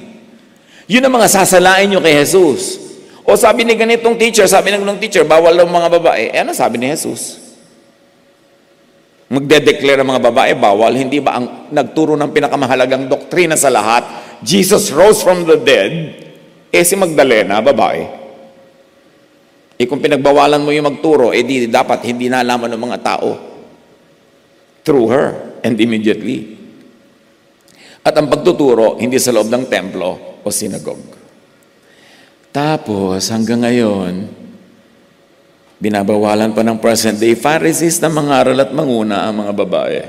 Yun ang mga sasalain nyo kay Jesus. O sabi ni ganitong teacher, sabi ng teacher, bawal ang mga babae. Ano sabi ni Jesus? Magde-declare ang mga babae, bawal. Hindi ba ang nagturo ng pinakamahalagang doktrina sa lahat? Jesus rose from the dead. Si Magdalena, babae. Kung pinagbawalan mo yung magturo, di dapat hindi nalaman ng mga tao. Through her, and immediately. At ang pagtuturo, hindi sa loob ng templo o synagogue. Tapos, hanggang ngayon, binabawalan pa ng present day Pharisees na mangaral at manguna ang mga babae.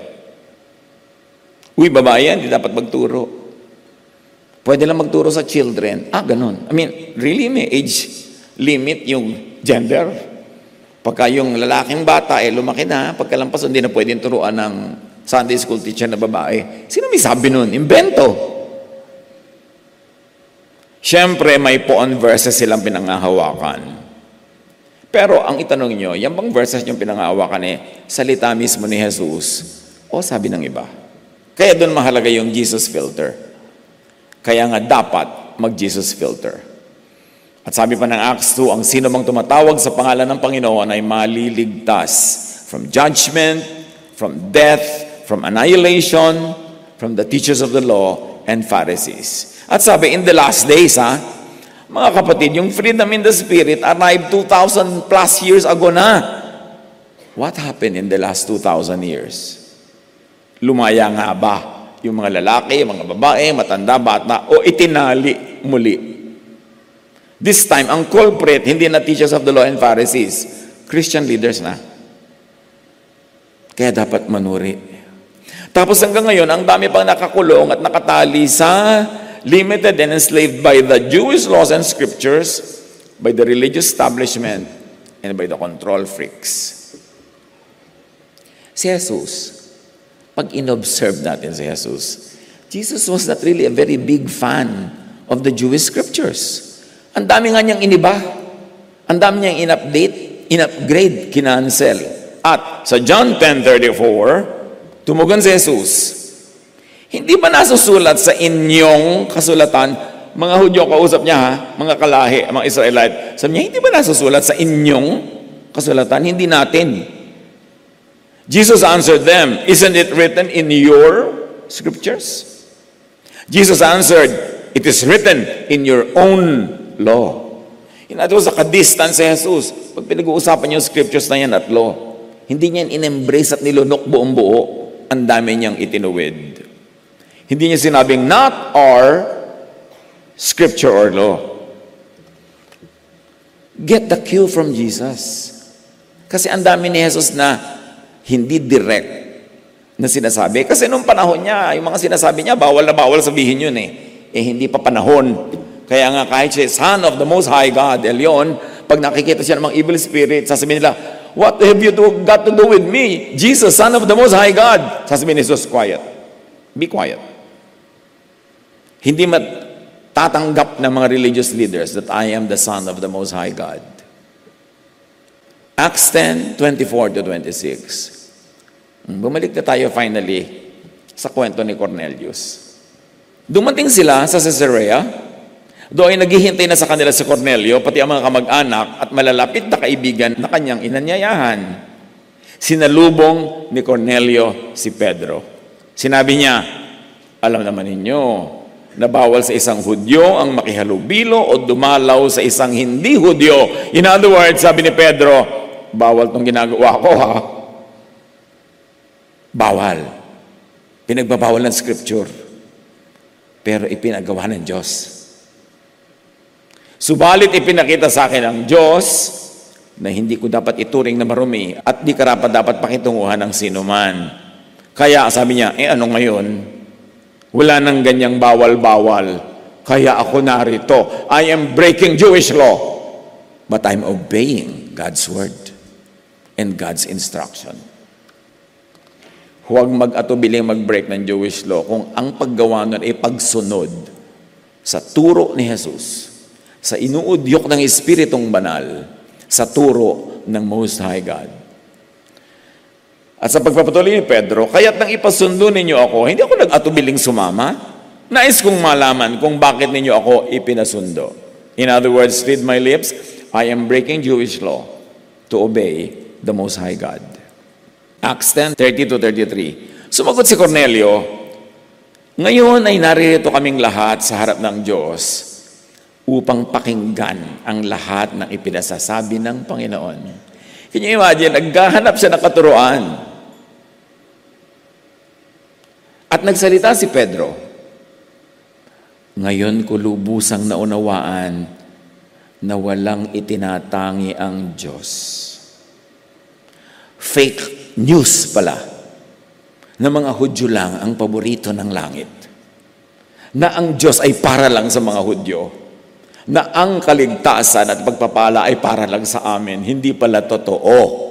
Uy, babae yan, hindi dapat magturo. Pwede lang magturo sa children. Ganun. I mean, really may age limit yung gender. Pagka yung lalaking bata, lumaki na, pagkalampas, hindi na pwedeng turuan ng Sunday school teacher na babae. Sino may sabi nun? Invento. Siyempre, may poon verses silang pinangahawakan. Pero ang itanong nyo, yan bang verses yung pinangahawakan salita mismo ni Jesus o sabi ng iba? Kaya doon mahalaga yung Jesus filter. Kaya nga dapat mag-Jesus filter. At sabi pa ng Acts 2, ang sino mang tumatawag sa pangalan ng Panginoon ay maliligtas from judgment, from death, from annihilation, from the teachers of the law and Pharisees. At sabi, in the last days, mga kapatid, yung freedom in the Spirit arrived 2,000 plus years ago na. What happened in the last 2,000 years? Lumaya nga ba yung mga lalaki, yung mga babae, matanda, bata, o itinali muli? This time, ang culprit, hindi na teachers of the law and Pharisees, Christian leaders na. Kaya dapat manuri. Tapos hanggang ngayon, ang dami pang nakakulong at nakatali sa limited and enslaved by the Jewish laws and scriptures, by the religious establishment, and by the control freaks. Si Jesus, pag inobserve natin si Jesus was not really a very big fan of the Jewish scriptures. Ang dami nga niyang iniba. Ang dami niyang in-upgrade, kinancel. At sa John 10:34, tumugon si Jesus, hindi ba nasusulat sa inyong kasulatan, mga Hudyo, kausap niya mga kalahi, mga Israelite, sabi niya, hindi ba nasusulat sa inyong kasulatan? Hindi natin. Jesus answered them, isn't it written in your scriptures? Jesus answered, it is written in your own law. In other words, nakadistance si Jesus. Pag pinag-uusapan yung scriptures na yan at law, hindi niya in-embrace at nilunok buong buo. Ang dami niyang itinuwid. Hindi niya sinabing, not our scripture or law. Get the cue from Jesus. Kasi ang dami ni Jesus na hindi direct na sinasabi. Kasi nung panahon niya, yung mga sinasabi niya, bawal na bawal sabihin yun hindi pa panahon. Kaya nga kahit siya, Son of the Most High God, Elyon, pag nakikita siya ng mga evil spirit, sasabihin nila, what have you got to do with me? Jesus, Son of the Most High God. Sasabihin ni Jesus, quiet. Be quiet. Hindi matatanggap ng mga religious leaders that I am the Son of the Most High God. Acts 10:24-26. Bumalik na tayo finally sa kwento ni Cornelius. Dumating sila sa Caesarea, doon ay naghihintay na sa kanila si Cornelio, pati ang mga kamag-anak at malalapit na kaibigan na kanyang inanyayahan. Sinalubong ni Cornelio si Pedro. Sinabi niya, alam naman ninyo, na bawal sa isang Hudyo ang makihalubilo o dumalaw sa isang hindi Hudyo. In other words, sabi ni Pedro, bawal tong ginagawa ko Bawal. Pinagbabawal ng scripture. Pero ipinagawa ng Diyos. Subalit ipinakita sa akin ng Diyos na hindi ko dapat ituring na marumi at di karapat dapat pakitunguhan ng sinuman. Kaya sabi niya, ano ngayon? Wala nang ganyang bawal-bawal. Kaya ako narito. I am breaking Jewish law. But I'm obeying God's word and God's instruction. Huwag mag-atubiling mag-break ng Jewish law kung ang paggawa nun ay pagsunod sa turo ni Jesus, sa inuudyok ng Espiritong Banal, sa turo ng Most High God. At sa pagpapatuloy ni Pedro, kaya't nang ipasundo ninyo ako, hindi ako nag-atubiling sumama. Nais kong malaman kung bakit ninyo ako ipinasundo. In other words, read my lips, I am breaking Jewish law to obey the Most High God. Acts 10:30-33. Sumagot si Cornelio, ngayon ay naririto kaming lahat sa harap ng Diyos upang pakinggan ang lahat ng ipinasasabi ng Panginoon. Can you imagine, naghahanap siya ng katuruan. At nagsalita si Pedro, ngayon ko lubusang naunawaan na walang itinatangi ang Diyos. Fake news pala na mga Hudyo lang ang paborito ng langit. Na ang Diyos ay para lang sa mga Hudyo. Na ang kaligtasan at pagpapala ay para lang sa amin. Hindi pala totoo.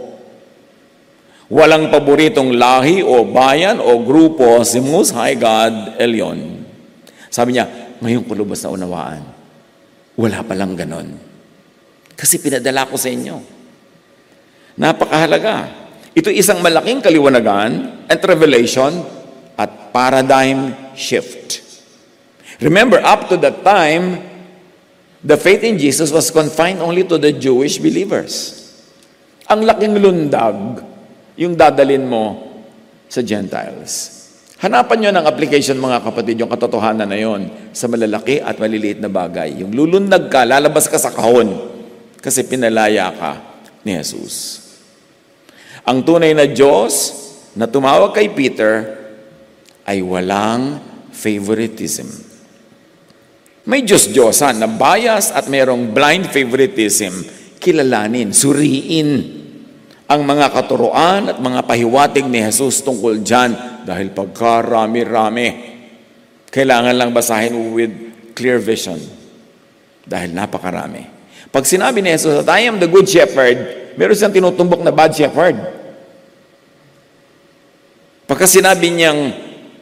Walang paboritong lahi o bayan o grupo si Most High God Elyon. Sabi niya, ngayon ko lubos na unawaan. Wala palang ganon. Kasi pinadala ko sa inyo. Napakahalaga. Ito isang malaking kaliwanagan and revelation at paradigm shift. Remember, up to that time, the faith in Jesus was confined only to the Jewish believers. Ang laking lundag, yung dadalin mo sa Gentiles. Hanapan nyo ng application, mga kapatid, yung katotohanan na yon sa malalaki at maliliit na bagay. Yung lulundag ka, lalabas ka sa kahon kasi pinalaya ka ni Jesus. Ang tunay na Diyos na tumawag kay Peter ay walang favoritism. May Diyos-Diyosan na bias at mayroong blind favoritism. Kilalanin, suriin ang mga katuruan at mga pahiwatig ni Jesus tungkol dyan dahil pagkarami-rami. Kailangan lang basahin with clear vision dahil napakarami. Pag sinabi ni Jesus that I am the good shepherd, meron siyang tinutumbok na bad shepherd. Pagka sinabi niyang,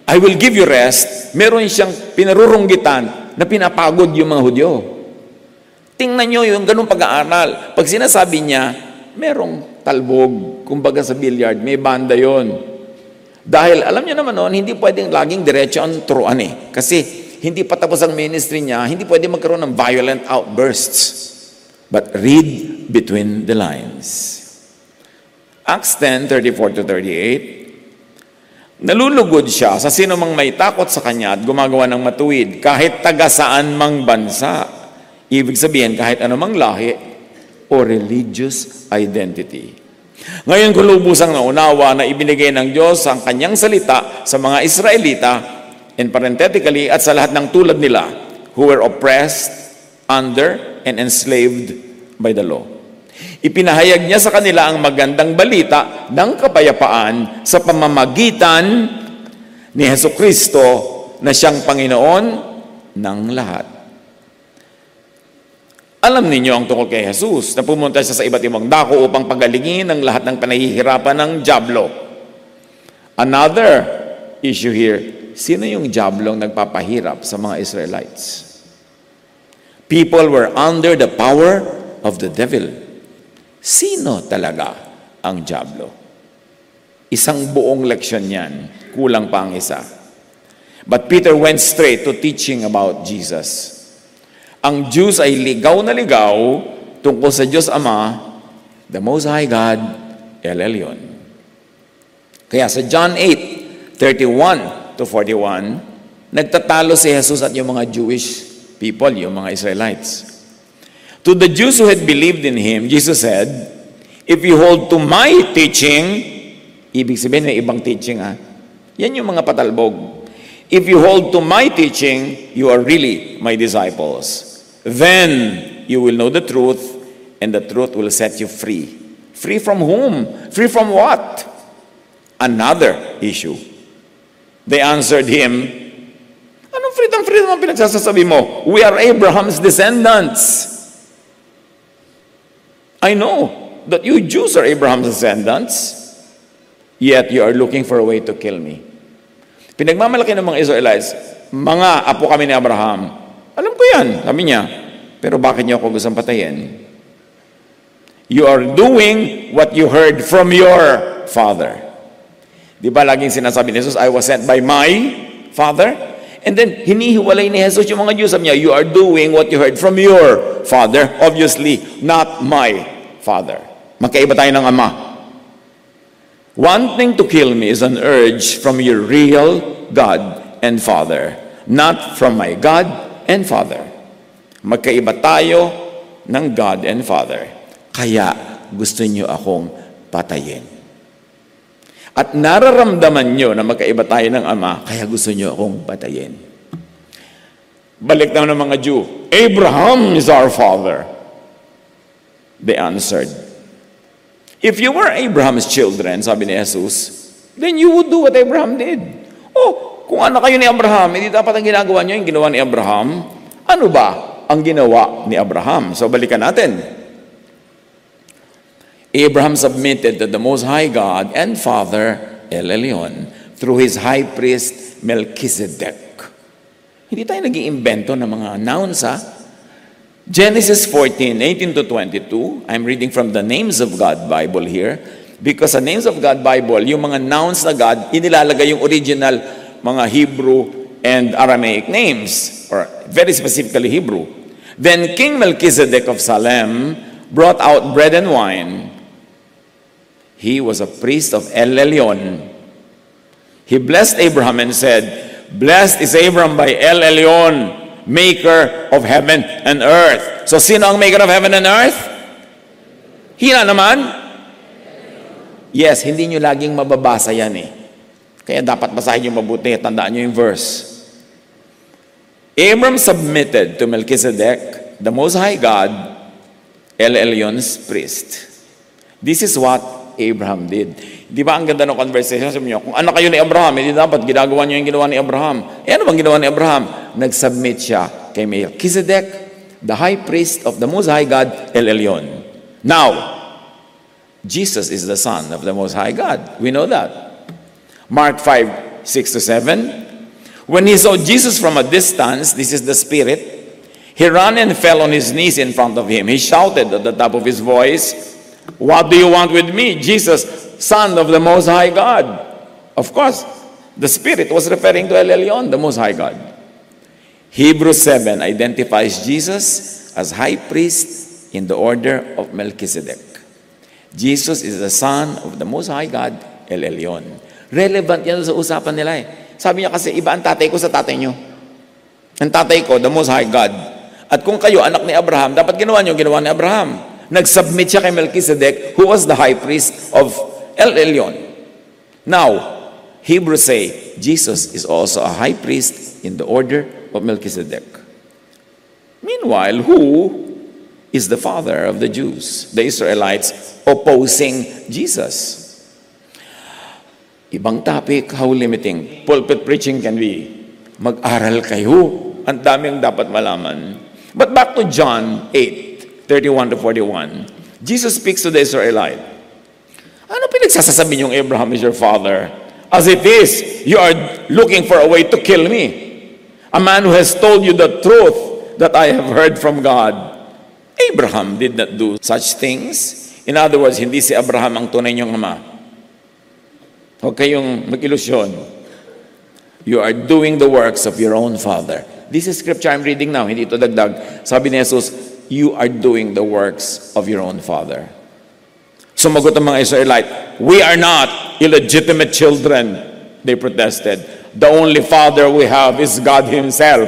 I will give you rest, meron siyang pinarurunggitan na pinapagod yung mga Hudyo. Tingnan nyo yung ganung pag-aaral. Pag sinasabi niya, merong talbog, kumbaga sa billiard, may banda yon. Dahil alam niyo naman noon, hindi pwedeng laging diretso ang turuan eh. Kasi hindi pa tapos ang ministry niya, hindi pwede magkaroon ng violent outbursts. But read between the lines. Acts 10:34-38. Nalulugod siya sa sino mang may takot sa kanya at gumagawa ng matuwid, kahit taga saan mang bansa. Ibig sabihin, kahit anumang lahi o religious identity. Ngayon ko lubusang naunawa na ibinigay ng Diyos ang kanyang salita sa mga Israelita, and parenthetically, at sa lahat ng tulad nila, who were oppressed under and enslaved by the law. Ipinahayag niya sa kanila ang magandang balita ng kapayapaan sa pamamagitan ni Hesukristo na siyang Panginoon ng lahat. Alam ninyo ang tungkol kay Jesus na pumunta siya sa iba't ibang dako upang pagalingin ang lahat ng panahihirapan ng dyablo. Another issue here, sino yung diablong nagpapahirap sa mga Israelites? People were under the power of the devil. Sino talaga ang diablo? Isang buong leksyon yan. Kulang pa ang isa. But Peter went straight to teaching about Jesus. Ang Jews ay ligaw na ligaw tungkol sa Diyos Ama, the Most High God, El Elyon. Kaya sa John 8:31-41, nagtatalo si Jesus at yung mga Jewish people, yung mga Israelites. To the Jews who had believed in Him, Jesus said, if you hold to my teaching, ibig sabihin may ibang teaching ha, yan yung mga patalbog. If you hold to my teaching, you are really my disciples. Then you will know the truth, and the truth will set you free. Free from whom? Free from what? Another issue. They answered him, anong freedom ang pinagsasasabi mo? We are Abraham's descendants. I know that you Jews are Abraham's descendants, yet you are looking for a way to kill me. Pinagmamalaki ng mga Israelites, mga apo kami ni Abraham. Alam ko yan, sabi niya. Pero bakit niyo ako gustong patayin? You are doing what you heard from your father. Di ba laging sinasabi ni Jesus, I was sent by my father? And then, hinihiwalay ni Jesus yung mga Jews. Sabi niya, you are doing what you heard from your father. Obviously, not my father. Magkaiba tayo ng ama. Wanting to kill me is an urge from your real God and Father, not from my God and Father. Magkaiba tayo ng God and Father. Kaya gusto niyo akong patayin. At nararamdaman niyo na magkaiba tayo ng Ama, kaya gusto niyo akong patayin. Balik naman ng mga Jew, Abraham is our father. They answered, if you were Abraham's children, sabi ni Jesus, then you would do what Abraham did. Oh, kung anak kayo ni Abraham, hindi dapat ang ginagawa niyo yung ginawa ni Abraham. Ano ba ang ginawa ni Abraham? So balikan natin. Abraham submitted to the Most High God and Father, El Elyon, through his high priest, Melchizedek. Hindi tayo nag-iimbento ng mga nouns, ha? Genesis 14:18 to 22, I'm reading from the Names of God Bible here, because sa Names of God Bible, yung mga nouns na God, inilalagay yung original mga Hebrew and Aramaic names, or very specifically Hebrew. Then King Melchizedek of Salem brought out bread and wine. He was a priest of El Elyon. He blessed Abraham and said, blessed is Abraham by El Elyon, maker of heaven and earth. So, sino ang maker of heaven and earth? Hina naman? Yes, hindi nyo laging mababasa yan eh. Kaya dapat basahin nyo mabuti. Tandaan nyo yung verse. Abram submitted to Melchizedek, the Most High God, El Elyon's priest. This is what Abraham did. Di ba ang ganda ng conversation? Sabi niyo, kung anak kayo ni Abraham, hindi dapat ginagawa niyo yung ginawa ni Abraham. Eh ano bang ginawa ni Abraham? Nag-submit siya kay Melchizedek, the high priest of the Most High God, El Elyon. Now, Jesus is the Son of the Most High God. We know that. Mark 5:6-7. When he saw Jesus from a distance, this is the Spirit, he ran and fell on his knees in front of him. He shouted at the top of his voice, what do you want with me, Jesus, Son of the Most High God? Of course, the Spirit was referring to El Elyon, the Most High God. Hebrews 7 identifies Jesus as high priest in the order of Melchizedek. Jesus is the Son of the Most High God, El Elyon. Relevant yan sa usapan nila eh. Sabi niya kasi, iba ang tatay ko sa tatay niyo. Ang tatay ko, the Most High God. At kung kayo, anak ni Abraham, dapat ginawa niyo, ginawa ni Abraham. Nag-submit siya kay Melchizedek, who was the high priest of El Elyon. Now, Hebrews say, Jesus is also a high priest in the order of Melchizedek. Meanwhile, who is the father of the Jews? The Israelites opposing Jesus. Ibang topic, how limiting pulpit preaching can be. Mag-aral kayo. Ang daming dapat malaman. But back to John 8:31-41. Jesus speaks to the Israelite. Ano pinagsasasabi niyong Abraham is your father? As it is, you are looking for a way to kill me. A man who has told you the truth that I have heard from God. Abraham did not do such things. In other words, hindi si Abraham ang tunay niyong ama. Huwag kayong mag-ilusyon. You are doing the works of your own father. This is scripture I'm reading now, hindi ito dagdag. Sabi ni Jesus, you are doing the works of your own father. Sumagot ang mga Israelite, we are not illegitimate children. They protested. The only father we have is God Himself.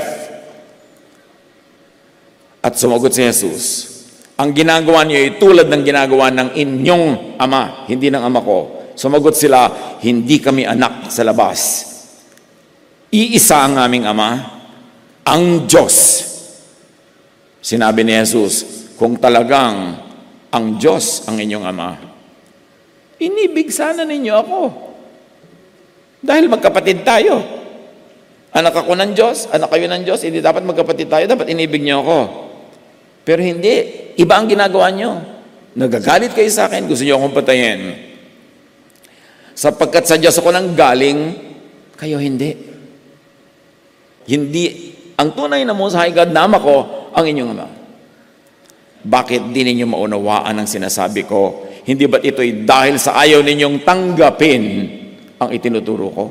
At sumagot si Jesus, ang ginagawa niyo ay tulad ng ginagawa ng inyong ama, hindi ng ama ko. Sumagot sila, hindi kami anak sa labas. Iisa ang aming ama, ang Diyos. Sinabi ni Jesus, kung talagang ang Diyos ang inyong Ama, inibig sana ninyo ako. Dahil magkapatid tayo. Anak ako ng Diyos, anak kayo ng Diyos, hindi dapat magkapatid tayo, dapat inibig niyo ako. Pero hindi, iba ang ginagawa niyo. Nagagalit kayo sa akin, gusto niyo akong patayin. Sapagkat sa Diyos ako nang galing, kayo hindi. Hindi, ang tunay na Most High God, nama ko, ang inyong Ama. Bakit di ninyo maunawaan ang sinasabi ko? Hindi ba't ito'y dahil sa ayaw ninyong tanggapin ang itinuturo ko?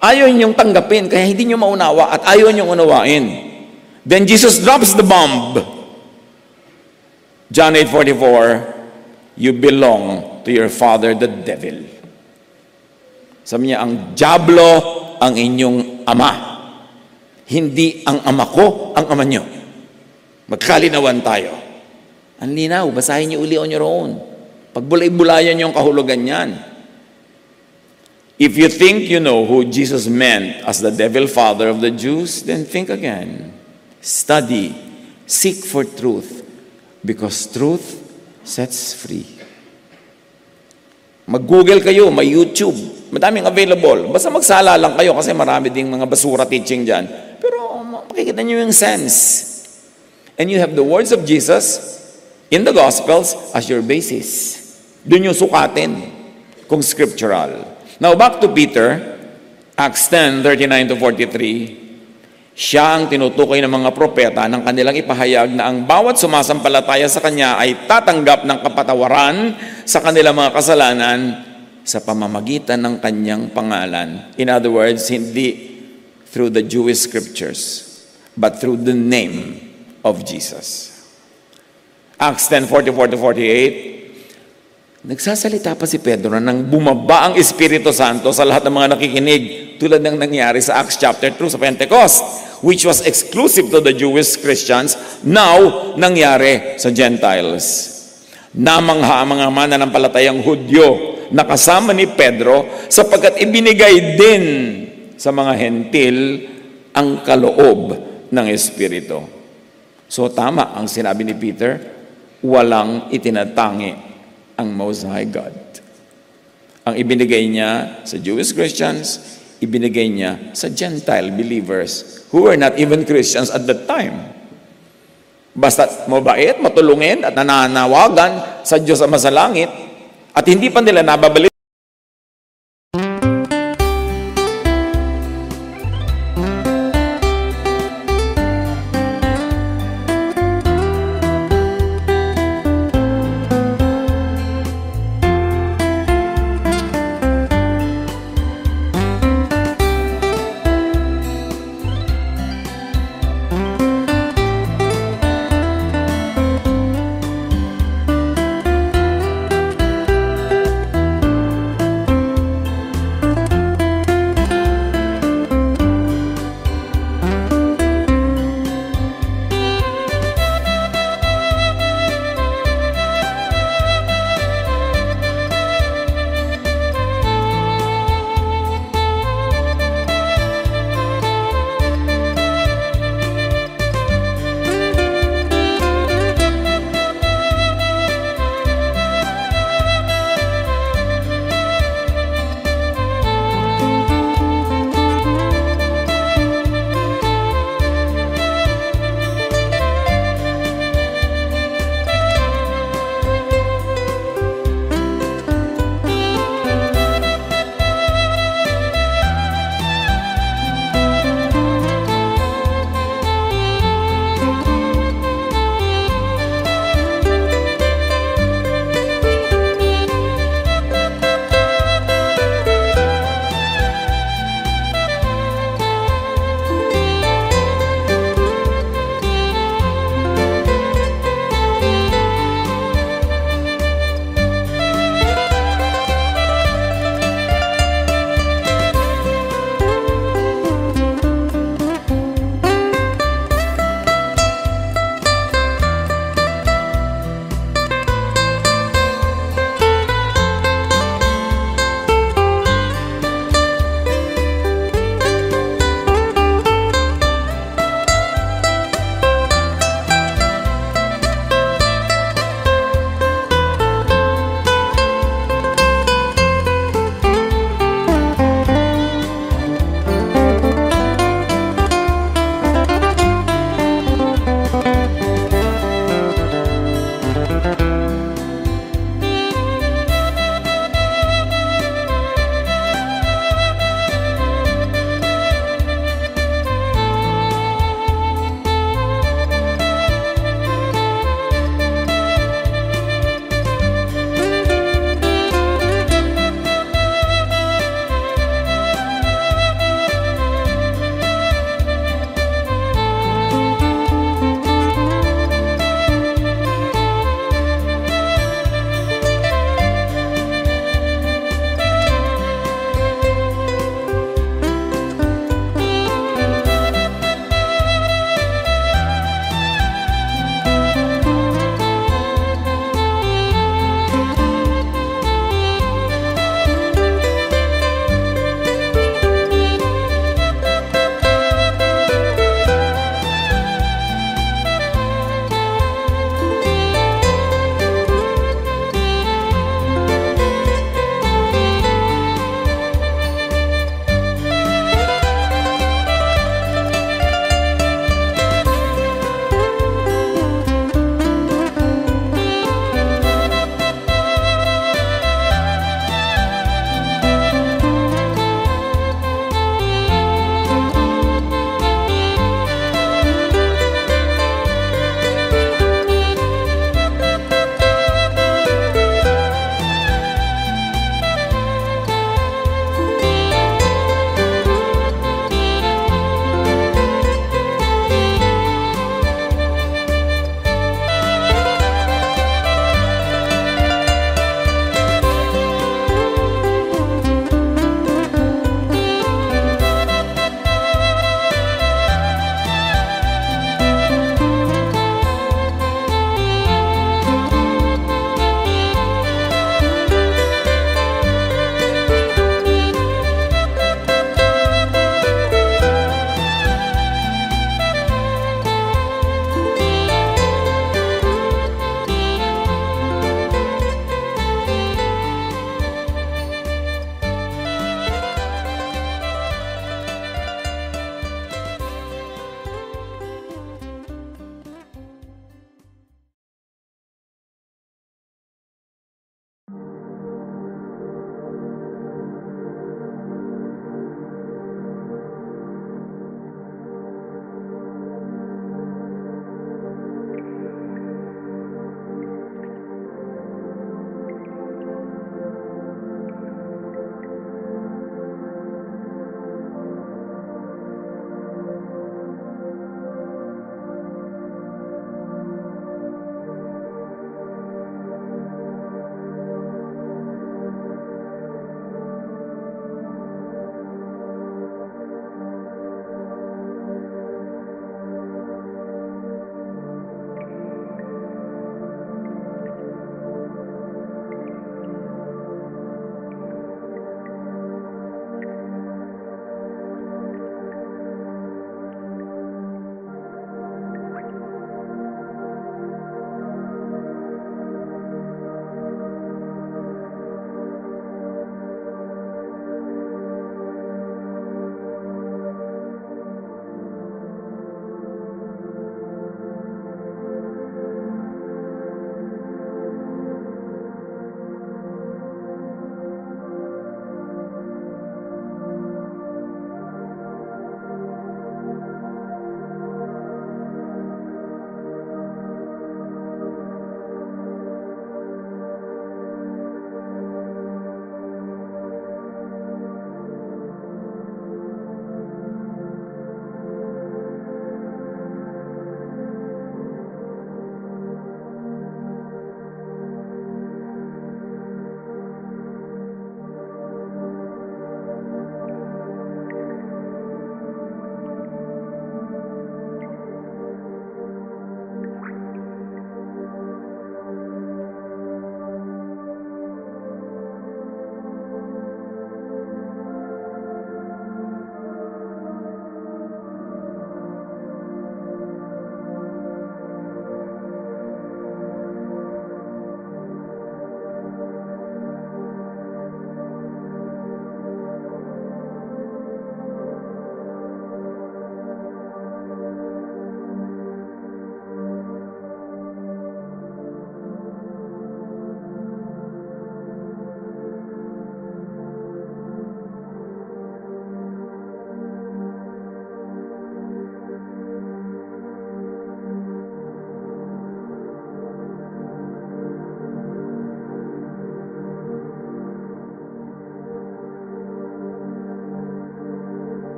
Ayaw ninyong tanggapin, kaya hindi nyo maunawa at ayaw ninyong unawain. Then Jesus drops the bomb. John 8:44, you belong to your father, the devil. Sabi niya, ang diablo ang inyong ama. Hindi ang ama ko, ang ama nyo. Magkalinawan tayo. Ang linaw, basahin niyo uli on your own. Pagbulay-bulayan niyo ang kahulugan niyan. If you think you know who Jesus meant as the devil father of the Jews, then think again. Study, seek for truth, because truth sets free. Mag-Google kayo, may YouTube, madaming available. Basta magsala lang kayo kasi marami ding mga basura teaching dyan. Pero makikita niyo yung sense. And you have the words of Jesus in the Gospels as your basis. Doon yung sukatin kung scriptural. Now, back to Peter, Acts 10:39-43. Siya ang tinutukoy ng mga propeta ng kanilang ipahayag na ang bawat sumasampalataya sa Kanya ay tatanggap ng kapatawaran sa kanilang mga kasalanan sa pamamagitan ng Kanyang pangalan. In other words, hindi through the Jewish scriptures, but through the name of Jesus. Acts 10:44-48. Nagsasalita pa si Pedro na nang bumaba ang Espiritu Santo sa lahat ng mga nakikinig, tulad ng nangyari sa Acts chapter 2 sa Pentecost, which was exclusive to the Jewish Christians, now nangyari sa Gentiles. Namangha ang mga mananampalatayang Hudyo na kasama ni Pedro sapagkat ibinigay din sa mga hentil ang kaloob ng Espiritu. So tama ang sinabi ni Peter, walang itinatangi ang Most High God. Ang ibinigay niya sa Jewish Christians, ibinigay niya sa Gentile believers who were not even Christians at that time. Basta mabait, matulungin at nananawagan sa Diyos Ama sa langit at hindi pa nila nababalik